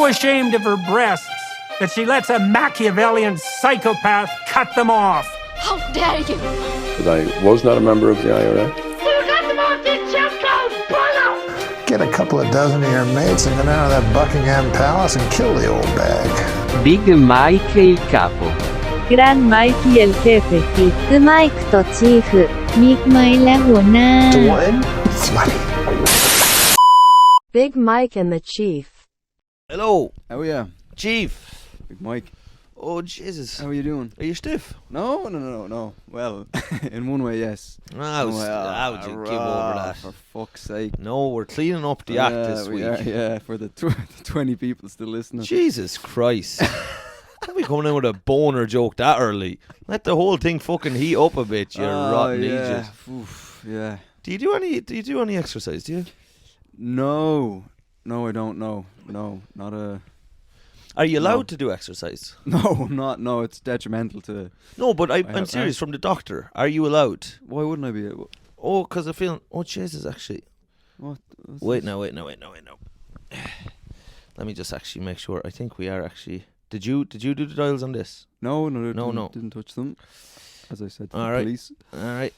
so ashamed of her breasts that she lets a Machiavellian psychopath cut them off. How dare you! But I was not a member of the IRA. Get a couple of dozen of your mates and go down to that Buckingham Palace and kill the old bag. Big Mike il capo. Gran Mikey el jefe. ビッグマイクとチーフ。ミクマイและหัวหน้า Big Mike and the Chief. Hello. How are you? Chief. Big Mike. Oh, Jesus. How are you doing? Are you stiff? No. Well, in one way, yes. How would you give over that? For fuck's sake. No, we're cleaning up the act this week. Yeah, for the 20 people still listening. Jesus Christ. Don't be coming in with a boner joke that early. Let the whole thing fucking heat up a bit, you rotten idiot. Oof, yeah. Do you do any exercise, do you? No, I don't know. No, not a... Are you allowed to do exercise? No, I'm not. No, it's detrimental to... No, but I'm serious, from the doctor. Are you allowed? Why wouldn't I be able... Oh, because I feel... Oh, Jesus, actually. What? Wait, no. Let me just actually make sure. I think we are actually... Did you do the dials on this? No. Didn't touch them. As I said to the police. All right.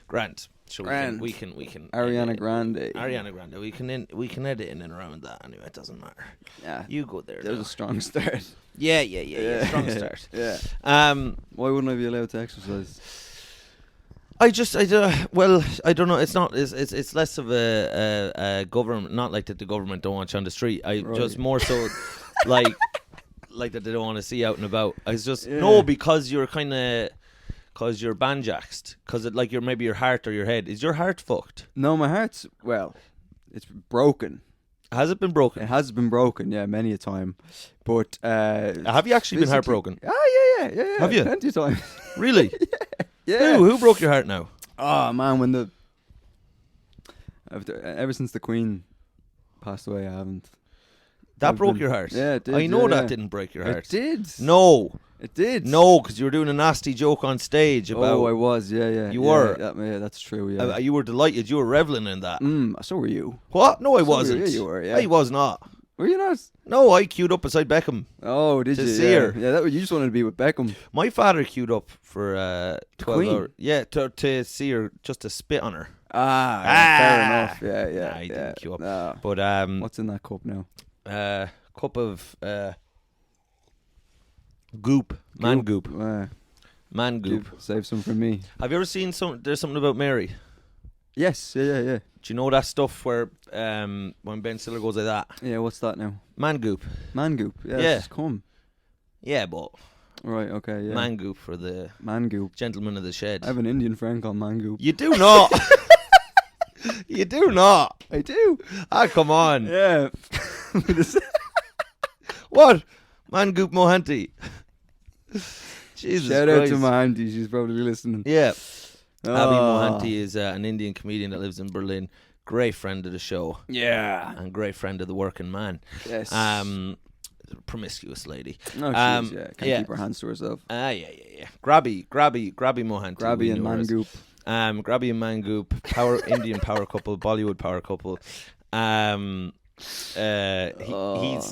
Grant. So we can Ariana Grande. We can edit in and around that anyway. It doesn't matter. Yeah. You go there. There's a strong start. Yeah. Strong start. Yeah. Why wouldn't I be allowed to exercise? I don't know. It's not. It's less of a government. Not like that the government don't want you on the street. Just more so like that they don't want to see out and about. It's just no, because you're kind of. Because you're banjaxed. Because maybe your heart or your head. Is your heart fucked? No, my heart's, it's broken. Has it been broken? It has been broken, yeah, many a time. But, have you actually been heartbroken? Yeah. Have you? Plenty of times. Really? Yeah. Who broke your heart now? Oh, man, ever since the Queen passed away, I haven't. That broke your heart? Yeah, it did. I know that didn't break your heart. It did. No. It did. No, because you were doing a nasty joke on stage about... Oh, I was, yeah. You were? Yeah, that's true, yeah. You were delighted. You were reveling in that. So were you. What? No, I wasn't. You were, yeah. I was not. Were you not? No, I queued up beside Beckham. Oh, did you? To see her. Yeah, you just wanted to be with Beckham. My father queued up for 12 hours. Yeah, to see her, just to spit on her. Fair enough. Yeah. Nah, he didn't queue up. No. But what's in that cup now? Cup of goop. Man goop. Man goop. Save some for me. Have you ever seen there's something about Mary? Yes, yeah. Do you know that stuff where when Ben Stiller goes like that? Yeah, what's that now? Man goop. Man goop. Yeah. It's come. Yeah, but... Right, okay, yeah. Man goop for the... Man goop. Gentleman of the shed. I have an Indian friend called Man goop. You do not! You do not! I do! Come on. Yeah. What? Man goop Mohanty. Jesus Shout Christ. out to Mohanty, she's probably listening. Yeah. Abby Mohanty is an Indian comedian that lives in Berlin. Great friend of the show. Yeah. And great friend of the working man. Yes. Promiscuous lady. No, she is, yeah. Can't keep her hands to herself. Yeah. Grabby Mohanty. Grabby and Man goop. Grabby and Man goop. Indian power couple. Bollywood power couple.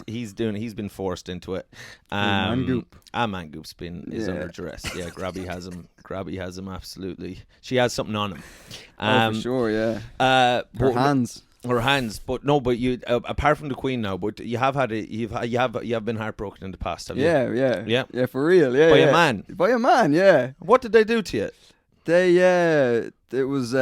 He's been forced into it. Man goop. Man goop's is under duress. Yeah, Grabby has him absolutely. She has something on him. For sure, yeah. Her hands. But you apart from the Queen now, but you have been heartbroken in the past, have you? Yeah, for real, yeah. By a man, yeah. What did they do to you? It was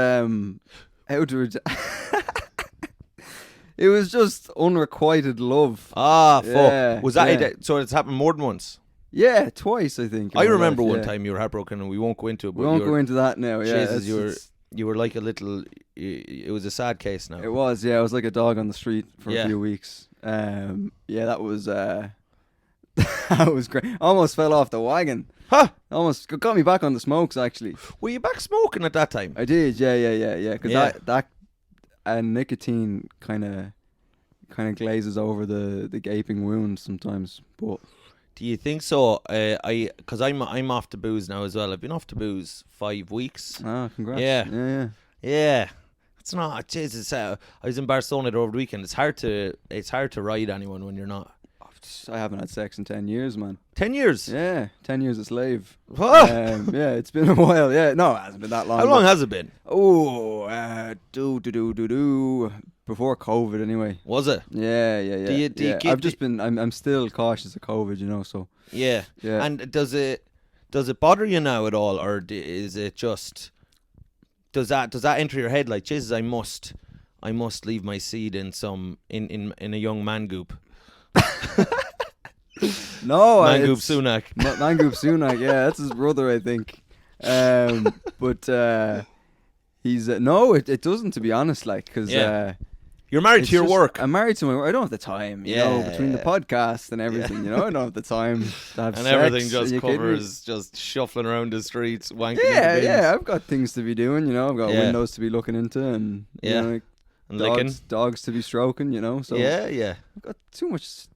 it was just unrequited love. Fuck. Yeah, was that so? It's happened more than once. Yeah, twice I think. I remember one time you were heartbroken, and we won't go into it. We won't go into that now. Yeah, Jesus, you were like a little. It was a sad case now. It was. Yeah, I was like a dog on the street for a few weeks. That was. That was great. Almost fell off the wagon. Huh? Almost got me back on the smokes. Actually. Were you back smoking at that time? I did. Yeah. Because that nicotine kind of glazes over the gaping wound sometimes. But do you think so? Because I'm off to booze now as well. I've been off to booze 5 weeks. Congrats. Yeah. It's It's not. Jesus, I was in Barcelona over the weekend. It's hard to ride anyone when you're not. I haven't had sex in 10 years, man. 10 years? Yeah, 10 years a slave. What? Yeah, it's been a while. Yeah, no, it hasn't been that long. How long has it been? Oh, before COVID, anyway. Was it? Yeah. Do you keep I've just been. I'm still cautious of COVID, you know. So. Yeah. Yeah. And does it bother you now at all, or is it just? Does that enter your head like, Jesus, I must leave my seed in a young man goop? No, Mangoop Sunak. Mangoop Sunak, yeah, that's his brother, I think. But he's no, it doesn't, to be honest, like, because you're married to your work. I'm married to my work. I don't have the time, you know, between the podcast and everything. You know, I don't have the time to have and sex. everything just covers just shuffling around the streets, wanking. Yeah. I've got things to be doing. You know, I've got windows to be looking into, and you know, like, and licking, dogs to be stroking. You know, so yeah. I've got too much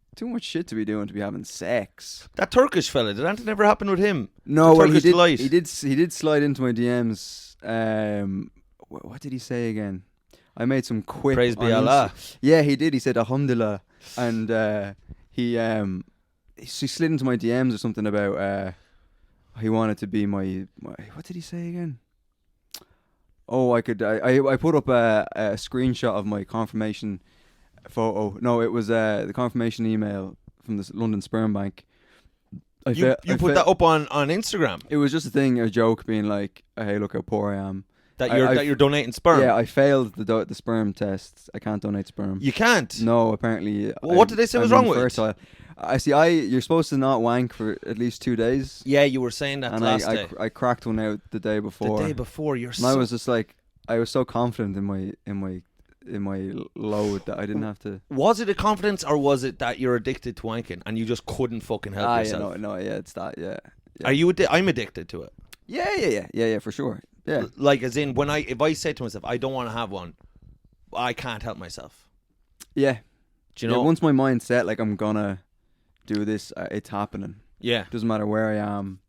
shit to be doing to be having sex. That Turkish fella, did anything ever happen with him? No, well, Turkish delight. He did slide into my DMs. What did he say again? I made some quip. Praise be Allah. Yeah, he did. He said Alhamdulillah, and he slid into my DMs or something about he wanted to be my. What did he say again? Oh, I put up a screenshot of my confirmation photo. No, it was the confirmation email from the London Sperm Bank. You put that up on Instagram? It was just a joke, being like, "Hey, look how poor I am." That you're donating sperm. Yeah, I failed the sperm test. I can't donate sperm. You can't? No, apparently. Well, what did they say was wrong with it? You're supposed to not wank for at least 2 days. Yeah, you were saying that last day. I cracked one out the day before. The day before, I was just like, I was so confident in my load that I didn't have to. Was it a confidence, or was it that you're addicted to wanking and you just couldn't fucking help yourself? Yeah, it's that. Yeah. Are you? I'm addicted to it. Yeah, for sure. Yeah. Like, as in, if I say to myself, I don't want to have one, I can't help myself. Yeah. Do you know? Once my mind's set, like, I'm gonna do this, it's happening. Yeah. Doesn't matter where I am.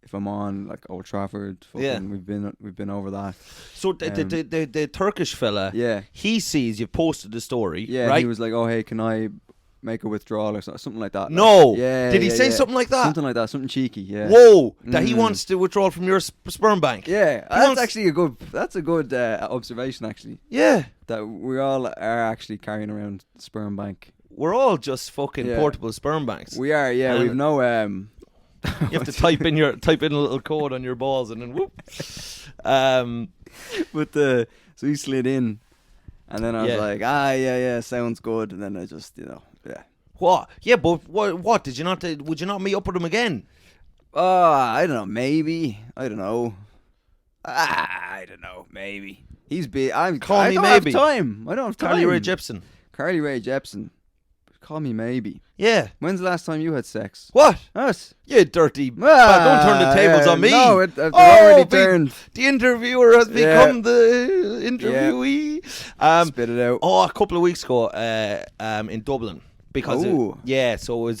If I'm on, like, Old Trafford, we've been over that. So the Turkish fella, he sees you posted the story, yeah, right? He was like, "Oh, hey, can I make a withdrawal or something like that?" No. Like, yeah. Did he say something like that? Something like that, something cheeky. Yeah. Whoa! That he wants to withdraw from your sperm bank. Yeah, actually a good observation, actually. Yeah. That we all are actually carrying around sperm bank. We're all just fucking portable sperm banks. We are. Yeah. We've no. You have to type in a little code on your balls and then whoop. But so he slid in, and then I was like, yeah, sounds good, and then I just, What? Yeah, but what? Did you not? Would you not meet up with him again? I don't know. Maybe. I don't know. Maybe. He's big. I don't have time. I don't have time. Carly Rae Jepsen. Carly Rae Jepsen. Call me maybe. Yeah. When's the last time you had sex? What? Us. You dirty. Don't turn the tables on me. No, they're already turned. The interviewer has become the interviewee. Spit it out. Oh, a couple of weeks ago, in Dublin. Because so it was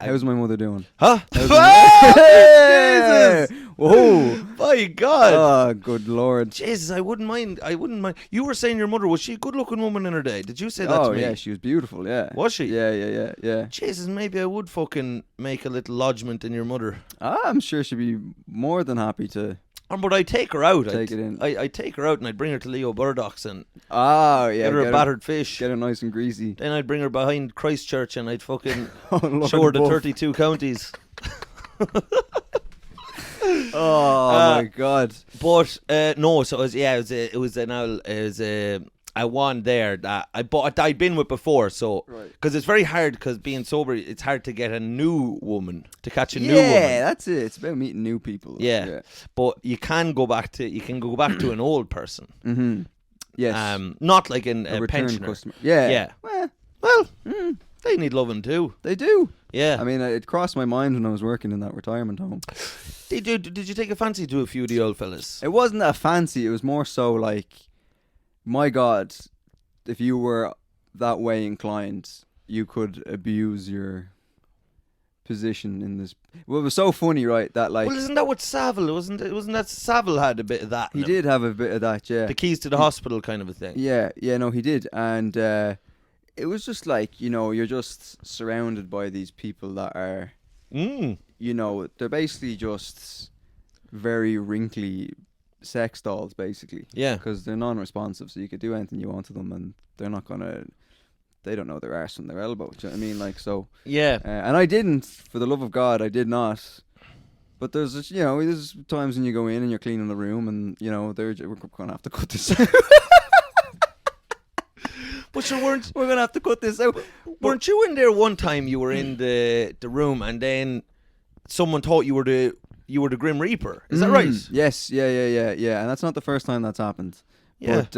how's my mother doing? Huh? Jesus! Whoa! My God! Oh, good Lord! Jesus, I wouldn't mind. You were saying your mother, was she a good-looking woman in her day? Did you say that to me? Oh yeah, she was beautiful. Yeah. Was she? Yeah. Jesus, maybe I would fucking make a little lodgement in your mother. I'm sure she'd be more than happy to. But I'd take her out. Take it in. I'd take her out and I'd bring her to Leo Burdocks and get her a battered fish. Get her nice and greasy. Then I'd bring her behind Christchurch and I'd fucking show her the 32 counties. Oh my God! But no, so it was a one there that I'd been with before, so because it's very hard, because being sober, it's hard to get a new woman, to catch a new woman. Yeah, that's it. It's about meeting new people. Yeah. But you can go back to an old person. Mm-hmm. Yes. Not like a return pensioner. Customer. Yeah. Yeah. Well, they need loving too. They do. Yeah. I mean, it crossed my mind when I was working in that retirement home. Did you take a fancy to a few of the old fellas? It wasn't that fancy. It was more so like, my God, if you were that way inclined, you could abuse your position in this. Well, it was so funny, right? That like Well, isn't that what Savile wasn't that Savile had a bit of that? he in him? did have a bit of that, yeah. The keys to the hospital kind of a thing. Yeah, no, he did, and it was just like, you're just surrounded by these people that are, they're basically just very wrinkly sex dolls, basically. Yeah. Because they're non-responsive, so you could do anything you want to them, and they're not gonna. They don't know their arse from their elbow. Do you know what I mean? Like, so. Yeah. And I didn't, for the love of God, I did not. But there's times when you go in and you're cleaning the room, and we're gonna have to cut this out. But you we're gonna have to cut this out. weren't you in there one time? You were in the room, and then someone thought you were the Grim Reaper. Is that right? Yes, yeah. And that's not the first time that's happened. Yeah. But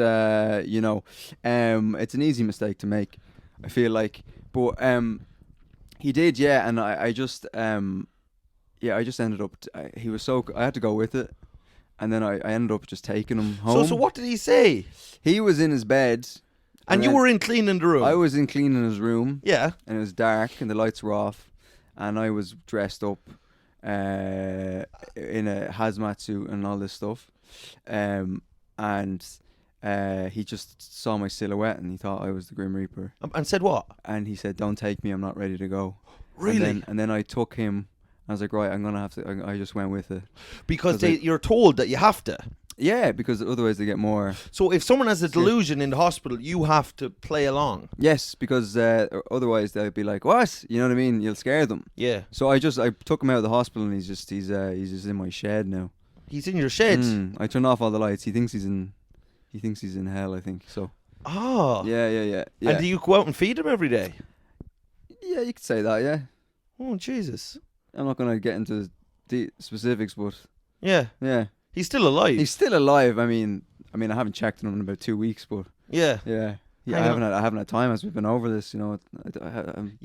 it's an easy mistake to make, I feel like. But he did, yeah. And I just ended up. He was so. I had to go with it, and then I ended up just taking him home. So what did he say? He was in his bed. And you were in cleaning the room. I was in cleaning his room. Yeah. And it was dark and the lights were off, and I was dressed up in a hazmat suit and all this stuff. And he just saw my silhouette and he thought I was the Grim Reaper. And said what? And he said, "Don't take me, I'm not ready to go." Really? And then I took him. I was like, right, I'm gonna have to. I just went with it because you're told that you have to. Yeah, because otherwise they get more. So if someone has a delusion in the hospital, you have to play along. Yes, because otherwise they'll be like, "What?" You know what I mean? You'll scare them. Yeah. So I took him out of the hospital, and he's just in my shed now. He's in your shed. I turned off all the lights. He thinks he's in hell, I think. So. Oh. Yeah. And do you go out and feed him every day? Yeah, you could say that. Yeah. Oh Jesus. I'm not gonna get into the specifics, but. Yeah. Yeah. He's still alive. He's still alive. I mean, I haven't checked on him in about 2 weeks, but. Yeah. Yeah. I haven't had time as we've been over this. You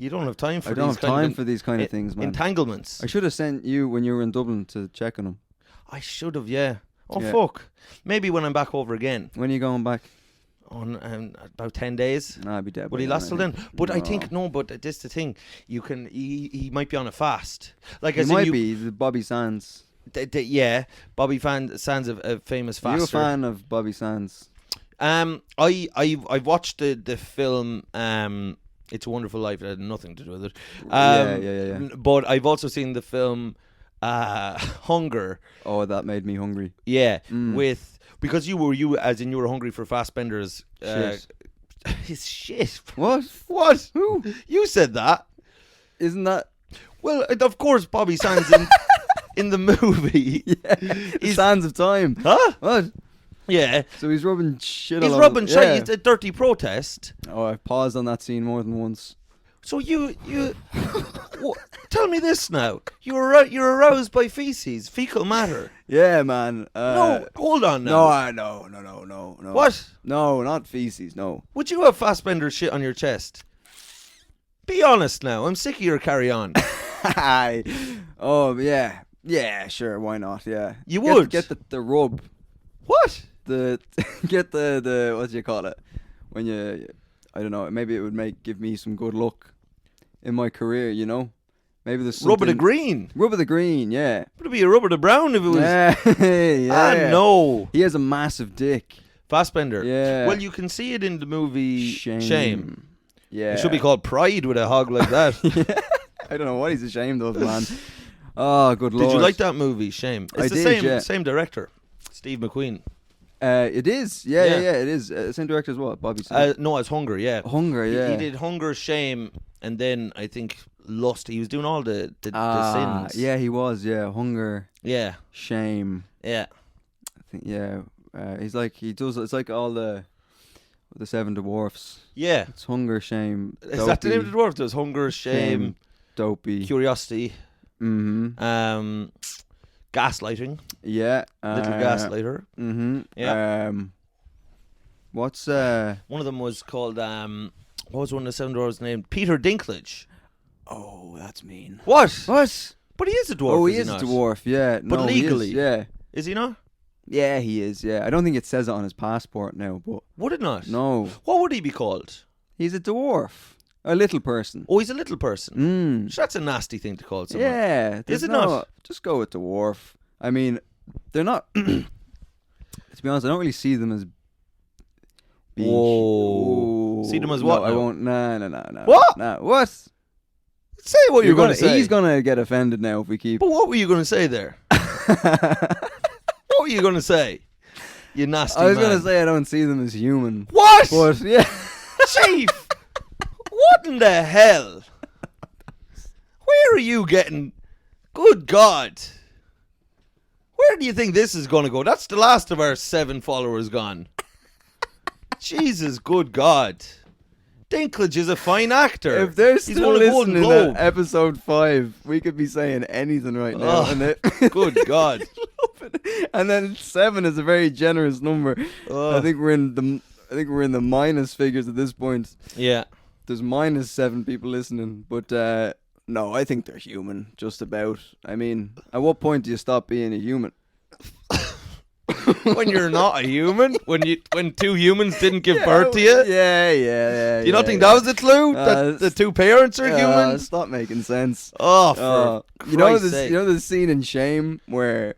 don't have time for. I don't have time for these kind of things, man. Entanglements. I should have sent you when you were in Dublin to check on him. I should have, yeah. Oh Yeah. fuck. Maybe when I'm back over again. When are you going back? On about 10 days. I'll be dead. Will he last till then? But I think no. But this is the thing. You can. He might be on a fast. Like he as might be the Bobby Sands. Yeah, Bobby Sands, a famous faster. Are you a fan of Bobby Sands? I've watched the film. It's a Wonderful Life. It had nothing to do with it. Yeah. But I've also seen the film Hunger. Oh, that made me hungry. Yeah, because you were hungry for Fassbender's shit. His shit. What? Who? You said that. Isn't that? Well, of course, Bobby Sands in the movie. Yeah. Sands of Time. Huh? What? Yeah. So he's rubbing shit. He's all rubbing over. shit. Yeah. It's a dirty protest. Oh, I've paused on that scene more than once. So you tell me this now. You're aroused by feces, fecal matter. Yeah, man. No, hold on now. No. What? No, not feces. No. Would you have Fassbender shit on your chest? Be honest now. I'm sick of your carry on. Oh yeah. Yeah, sure. Why not? Yeah. You would get the rub. What? Get the what do you call it? When you, I don't know. Maybe it would give me some good luck in my career. You know. Maybe there's something. Rub of the green. Rub of the green. Yeah. Would it be a rub of the brown if it was? Yeah. No. He has a massive dick. Fassbender. Yeah. Well, you can see it in the movie Shame. Yeah. It should be called Pride with a hog like that. Yeah. I don't know what he's ashamed of, man. Oh, good lord. Did you like that movie, Shame? It's same director, Steve McQueen. It is. Yeah, it is. Same director as what? Bobby Sands? No, it's Hunger, yeah. Hunger, yeah. He did Hunger, Shame, and then I think Lust. He was doing all the sins. Yeah, he was, yeah. Hunger. Yeah. Shame. Yeah. I think, yeah. It's like all the seven dwarfs. Yeah. It's Hunger, Shame, Dopey. Is that the name of the dwarf? There's Hunger, Shame, Dopey, Curiosity. Mm-hmm. Gaslighting. Yeah. Little Gaslighter. Mm-hmm. Yeah. What's one of them was called what was one of the seven dwarves named? Peter Dinklage. Oh, that's mean. What? What? But he is a dwarf. Oh, he is not? a dwarf. Yeah. But no, legally, he is, yeah. Is he not? Yeah, he is. Yeah. I don't think it says it on his passport now, but would it not? No. What would he be called? He's a dwarf. A little person. Oh, he's a little person. That's a nasty thing to call someone. Yeah. Is it not? Just go with the dwarf. I mean, they're not... to be honest, I don't really see them as being... Whoa. See them as what? No, I now? won't. No. What? No. What? Say what you're going to say. He's going to get offended now if we keep... But what were you going to say there? What were you going to say? You nasty man. I was going to say I don't see them as human. What? But, yeah. Chief! What in the hell? Where are you getting... Good God. Where do you think this is going to go? That's the last of our 7 followers gone. Jesus, good God. Dinklage is a fine actor. If they're He's still won a Golden listening Globe. to episode 5, we could be saying anything right now. Oh, And it, good God. and then 7 is a very generous number. I think we're in the minus figures at this point. Yeah. There's minus 7 people listening, but no, I think they're human, just about. I mean, at what point do you stop being a human? When you're not a human, when 2 humans didn't give birth to you. Yeah. Do you not think that was a clue that the 2 parents are human? Stop making sense. Oh, for Christ's sake. You know the scene in Shame where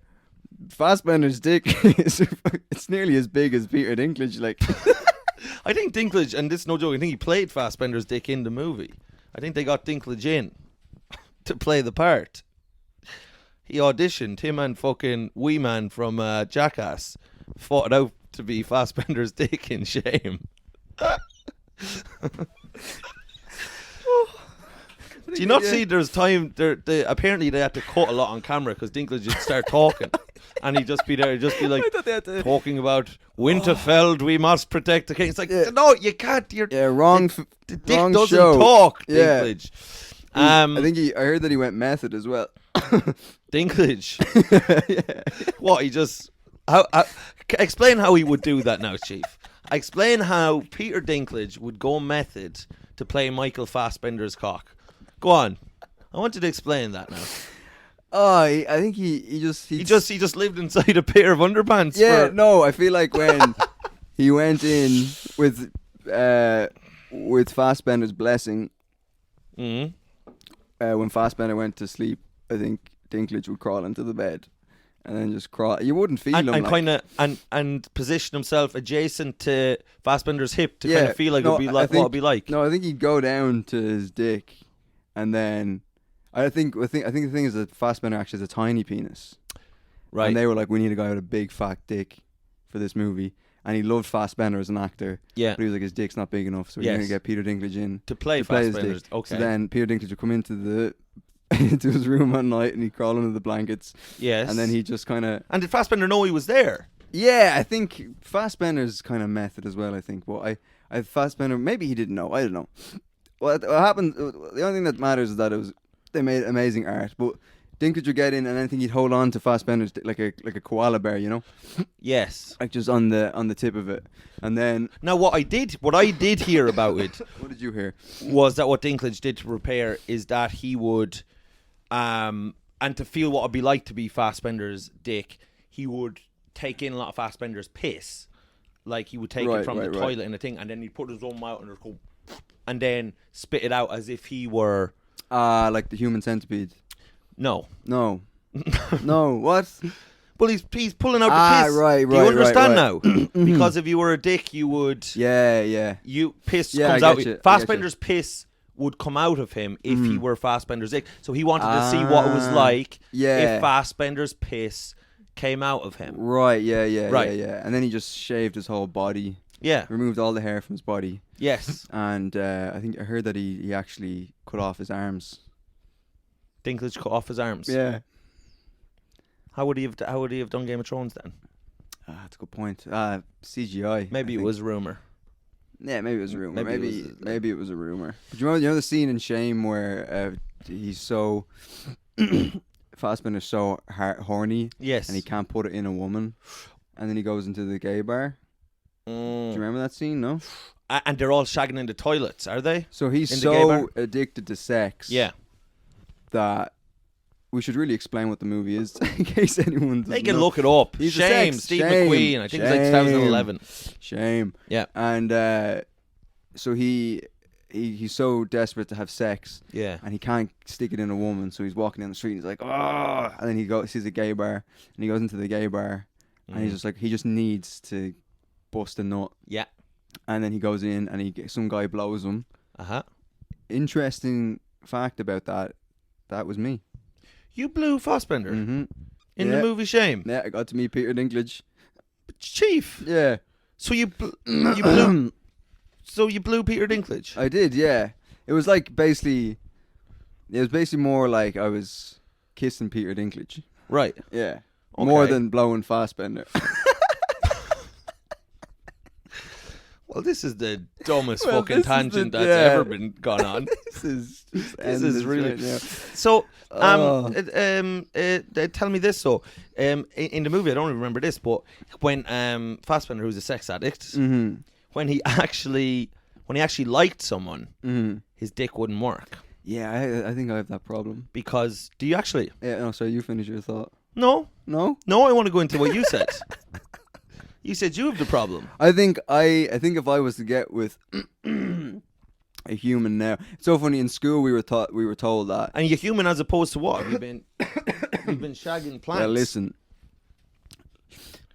Fassbender's dick is it's nearly as big as Peter Dinklage, like. I think Dinklage, and this is no joke, I think he played Fassbender's dick in the movie. I think they got Dinklage in to play the part. He auditioned, him and fucking Wee Man from Jackass fought it out to be Fassbender's dick in Shame. Do you not see there's time, apparently they had to cut a lot on camera because Dinklage would start talking. And he'd just be there, he'd just be like talking about Winterfeld, we must protect the king. It's like, no, you can't. Wrong. The dick wrong doesn't show. talk, Yeah. Dinklage. I heard that he went method as well. Dinklage. What, he just... explain how he would do that now, Chief. Explain how Peter Dinklage would go method to play Michael Fassbender's cock. Go on. I want you to explain that now. Oh, I think he just lived inside a pair of underpants. Yeah, no, I feel like when he went in with Fassbender's blessing, when Fassbender went to sleep, I think Dinklage would crawl into the bed and then just crawl. You wouldn't feel him, and kind of and position himself adjacent to Fassbender's hip to kind of feel like it'd be like what it'd be like. No, I think he'd go down to his dick, and then I think the thing is that Fassbender actually has a tiny penis, right? And they were like, we need a guy with a big fat dick for this movie. And he loved Fassbender as an actor. Yeah. But he was like, his dick's not big enough, so we're going to get Peter Dinklage in to play Fassbender's. Okay. So then Peter Dinklage would come into into his room at night and he'd crawl under the blankets. Yes. And then he just kind of... And did Fassbender know he was there? Yeah, I think Fassbender's kind of method as well, I think. But I Fassbender, maybe he didn't know. I don't know. What happened, the only thing that matters is that they made amazing art. But Dinklage would get in, and I think he'd hold on to Fassbender's like a koala bear, you know? Yes. Like just on the tip of it, and then. Now, what I did hear about it. What did you hear? Was that what Dinklage did to prepare is that he would, and to feel what it'd be like to be Fassbender's dick, he would take in a lot of Fassbender's piss, like he would take it from the toilet and a thing, and then he'd put his own mouth and just go, and then spit it out as if he were. Like the human centipede. No. No, what? Well, he's pulling out the piss. Right. Do you understand now? Because if you were a dick, you would... Yeah. Piss comes out. Fassbender's piss would come out of him if he were Fassbender's dick. So he wanted to see what it was like if Fassbender's piss came out of him. Right, yeah. And then he just shaved his whole body. Yeah. Removed all the hair from his body. Yes. And I heard that he actually cut off his arms. Dinklage cut off his arms. Yeah. How would he have done Game of Thrones then? That's a good point. CGI. Maybe it was a rumor. Yeah, maybe it was a rumor. Maybe it was a rumor. But you know the scene in Shame where he's so Fassbender's so horny. Yes. And he can't put it in a woman, and then he goes into the gay bar. Do you remember that scene? No. And they're all shagging in the toilets, are they? So he's so addicted to sex. Yeah. That we should really explain what the movie is in case anyone doesn't They can know. look it up. Shame, Steve McQueen. I think it's like 2011. Shame. Yeah. And so he he's so desperate to have sex, Yeah. and he can't stick it in a woman, so he's walking down the street and he's like, oh, and then sees a gay bar, and he goes into the gay bar, and he's just like, he just needs to bust a nut. Yeah. And then he goes in, and some guy blows him. Interesting fact about that was me. You blew Fassbender Mm-hmm. in the movie Shame. Yeah, I got to meet Peter Dinklage. Chief. Yeah. So you blew. So you blew Peter Dinklage. I did, yeah. It was basically more like I was kissing Peter Dinklage. Right. Yeah. Okay. More than blowing Fassbender. Well, this is the dumbest fucking tangent that's ever been gone on. This is really. right now. So, tell me this. So, in the movie, I don't remember this, but when Fassbender, who's a sex addict, when he actually liked someone, his dick wouldn't work. Yeah, I think I have that problem. Because do you actually? Yeah, no. Sorry, you finish your thought. No. No. I want to go into what you said. You said you have the problem. I think if I was to get with a human now, it's so funny. In school, we were told that. And you're human as opposed to what? You've been shagging plants. Yeah, listen.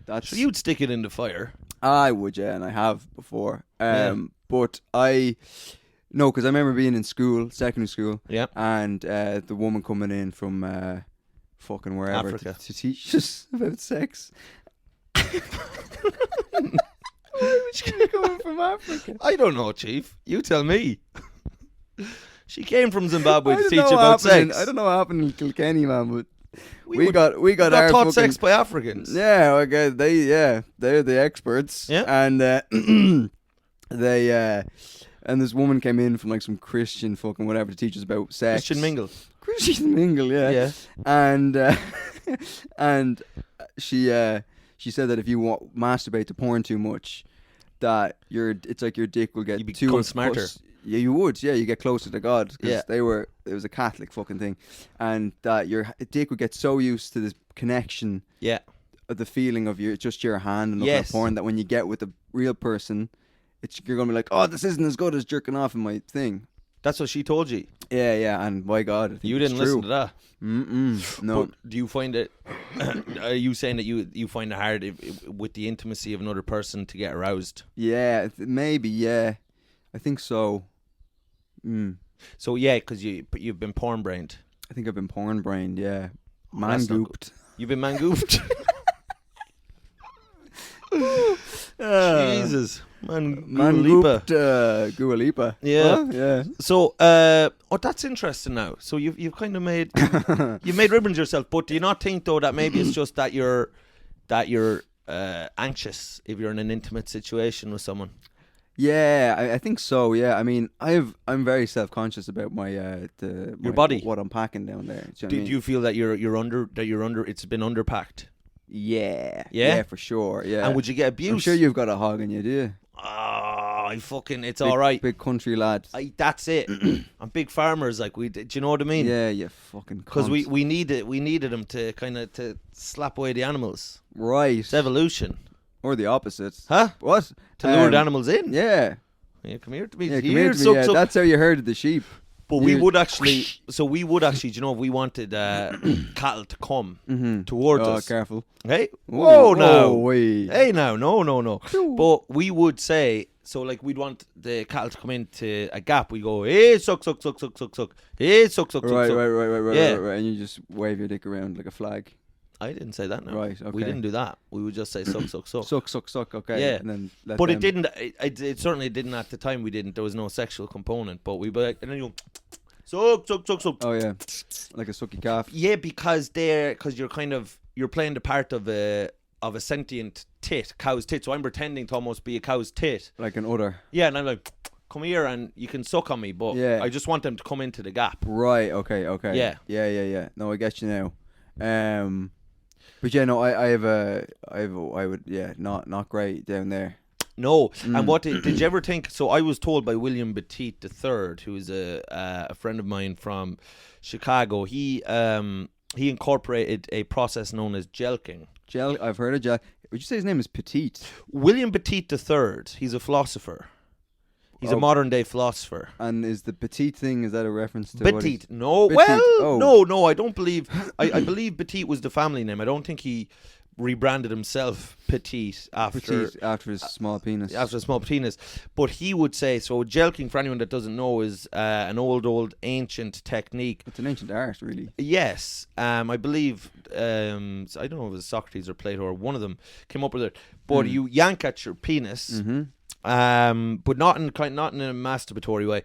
So you'd stick it in the fire. I would, yeah, and I have before. Yeah. But because I remember being in school, secondary school, Yeah. and the woman coming in from fucking wherever Africa. to teach us about sex. Why would she be coming from Africa? I don't know, Chief. You tell me. She came from Zimbabwe I to don't teach know what about happened sex. I don't know what happened in Kilkenny, man, but We got our taught fucking, sex by Africans. Yeah, okay, they're the experts. Yeah. And and this woman came in from some Christian fucking whatever to teach us about sex. Christian mingle, yeah. Yeah. And and she said that if you masturbate to porn too much, that it's like your dick will get You become smarter. Yeah, you would. Yeah, you get closer to God. Yeah. It was a Catholic fucking thing, and that your dick would get so used to this connection. Yeah. Of the feeling of just your hand and looking Yes. at porn, that when you get with a real person, you're gonna be like, oh, this isn't as good as jerking off in my thing. That's what she told you. Yeah, and my God, I think You it's didn't true. listen to that. No. But do you find it? Are you saying that you find it hard with the intimacy of another person to get aroused? Yeah, maybe. Yeah, I think so. So yeah, because you've been porn brained. I think I've been porn brained. Yeah, that's not man-gooped. You've been mangoofed. Jesus, Man-gooped. Gua Lipa. Yeah. Huh? Yeah. So, that's interesting now. So you've kind of made you've made ribbons yourself. But do you not think though that maybe it's just that you're anxious if you're in an intimate situation with someone? Yeah, I think so. Yeah, I mean, I'm very self-conscious about my Your body, what I'm packing down there. Do you feel that you're under it's been underpacked? Yeah, for sure. Yeah. And would you get abused? I'm sure you've got a hog in you, do you? It's all right. Big country lad. That's it. I'm big farmers, do you know what I mean? Yeah, you fucking. Because we needed them to kind of to slap away the animals. Right. It's evolution. Or the opposite. Huh? What? To lure the animals in. Yeah. Yeah, come here to me. Yeah, come here to me. Yeah, that's how you herded the sheep. But we would actually, do you know, if we wanted cattle to come towards us. Oh, careful. Hey, whoa, now. Wait. Hey, now, no. But we would say, so we'd want the cattle to come into a gap. We go, hey, suck. Hey, suck. Right. Yeah. Right. And you just wave your dick around like a flag. I didn't say that. No. Right. Okay. We didn't do that. We would just say suck. Suck. Okay. Yeah. And then but it didn't. It certainly didn't at the time. We didn't. There was no sexual component. But we and then you go, suck. Oh yeah, like a sucky calf. Yeah, because you're playing the part of a sentient cow's tit. So I'm pretending to almost be a cow's tit, like an udder. Yeah, and I'm like, come here and you can suck on me, but yeah. I just want them to come into the gap. Right. Okay. Yeah. No, I get you now. But yeah, no, I would not great down there. No, and what did you ever think? So I was told by William Petit III, who is a friend of mine from Chicago. He incorporated a process known as jelking. I've heard of gel. Would you say his name is Petite? William Petit III. He's a philosopher. He's a modern day philosopher. And is the petite thing, is that a reference to what Petit. No. Petit. Well, Oh. no, I don't believe. I believe Petit was the family name. I don't think he rebranded himself Petite after his small penis. After a small penis. But he would say, so jelking, for anyone that doesn't know, is an old ancient technique. It's an ancient art, really. Yes. I believe, I don't know if it was Socrates or Plato or one of them came up with it. But you yank at your penis. But not in a masturbatory way,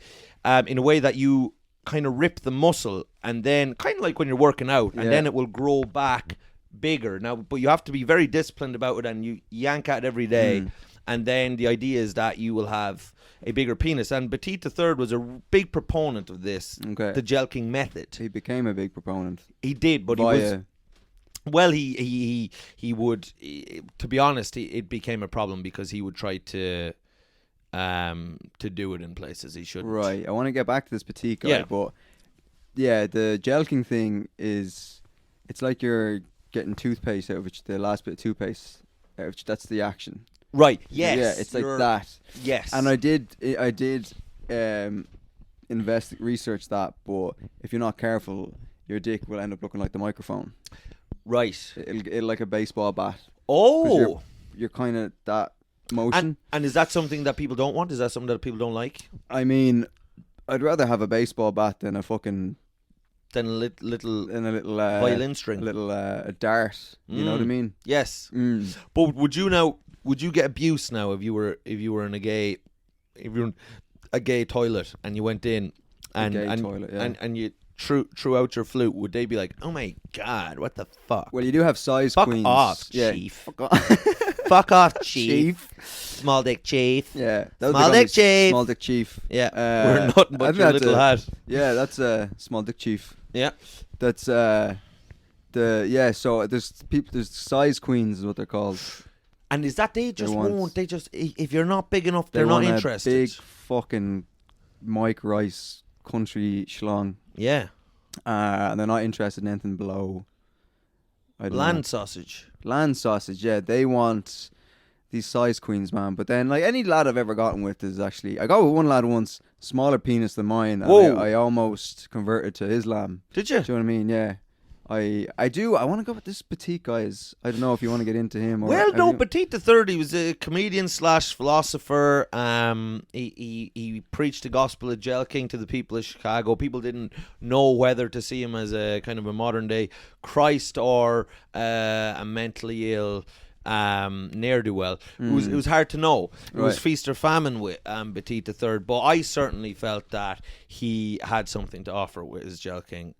in a way that you kind of rip the muscle, and then kind of like when you're working out, and then it will grow back bigger. Now, but you have to be very disciplined about it, and you yank at it every day, and then the idea is that you will have a bigger penis. And Petit III was a big proponent of this, the jelking method. He became a big proponent. He did, but he was. Well, he would. To be honest, it became a problem because he would try to do it in places he shouldn't. Right. I want to get back to this petite guy, but the jelking thing is, it's like you're getting toothpaste out of the last bit of toothpaste out of that's the action. Right. Yes. Yeah, it's like that. Yes. And I did research that, but if you're not careful, your dick will end up looking like the microphone. Right. It'll like a baseball bat. Oh. You're kind of that motion. And is that something that people don't want? Is that something that people don't like? I mean, I'd rather have a baseball bat than a fucking than a little violin string, a dart. You know what I mean? Yes. But would you get abuse now if you were in a gay toilet and you went in and you threw out your flute? Would they be like, oh my god, what the fuck? Well, you do have size fuck queens. Off, chief. Fuck off, chief. Small dick chief. Yeah. Small dick chief. Small dick chief. Yeah. We're nothing but your little hat. Yeah, that's a small dick chief. Yeah. That's so there's size queens is what they're called. And is that they just if you're not big enough, they're not interested. Big fucking Mike Rice country schlong. Yeah. And they're not interested in anything below land sausage. Land sausage, yeah. They want these size queens, man. But then, like, any lad I've ever gotten with is actually... I got with one lad once, smaller penis than mine, and I almost converted to Islam. Did you? Do you know what I mean? Yeah. I do. I want to go with this petite guy. I don't know if you want to get into him. Well, no, Petit III, he was a comedian / philosopher. He preached the gospel of jelking to the people of Chicago. People didn't know whether to see him as a kind of a modern day Christ or a mentally ill ne'er-do-well. It was hard to know. It was feast or famine with Petit III, but I certainly felt that he had something to offer with his jelking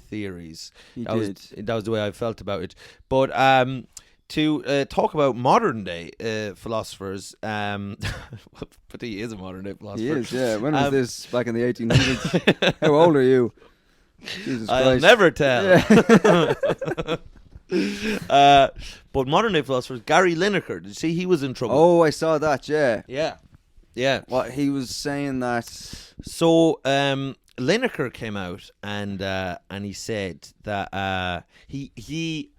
theories. That was the way I felt about it. But to talk about modern day philosophers, Petit is a modern day philosopher. He is, yeah. When was this? Back in the 1800s? How old are you? Jesus Christ. I'll never tell. Yeah. But modern day philosophers, Gary Lineker, did you see he was in trouble? Oh, I saw that, yeah. Yeah. What, he was saying that... So, Lineker came out and he said that he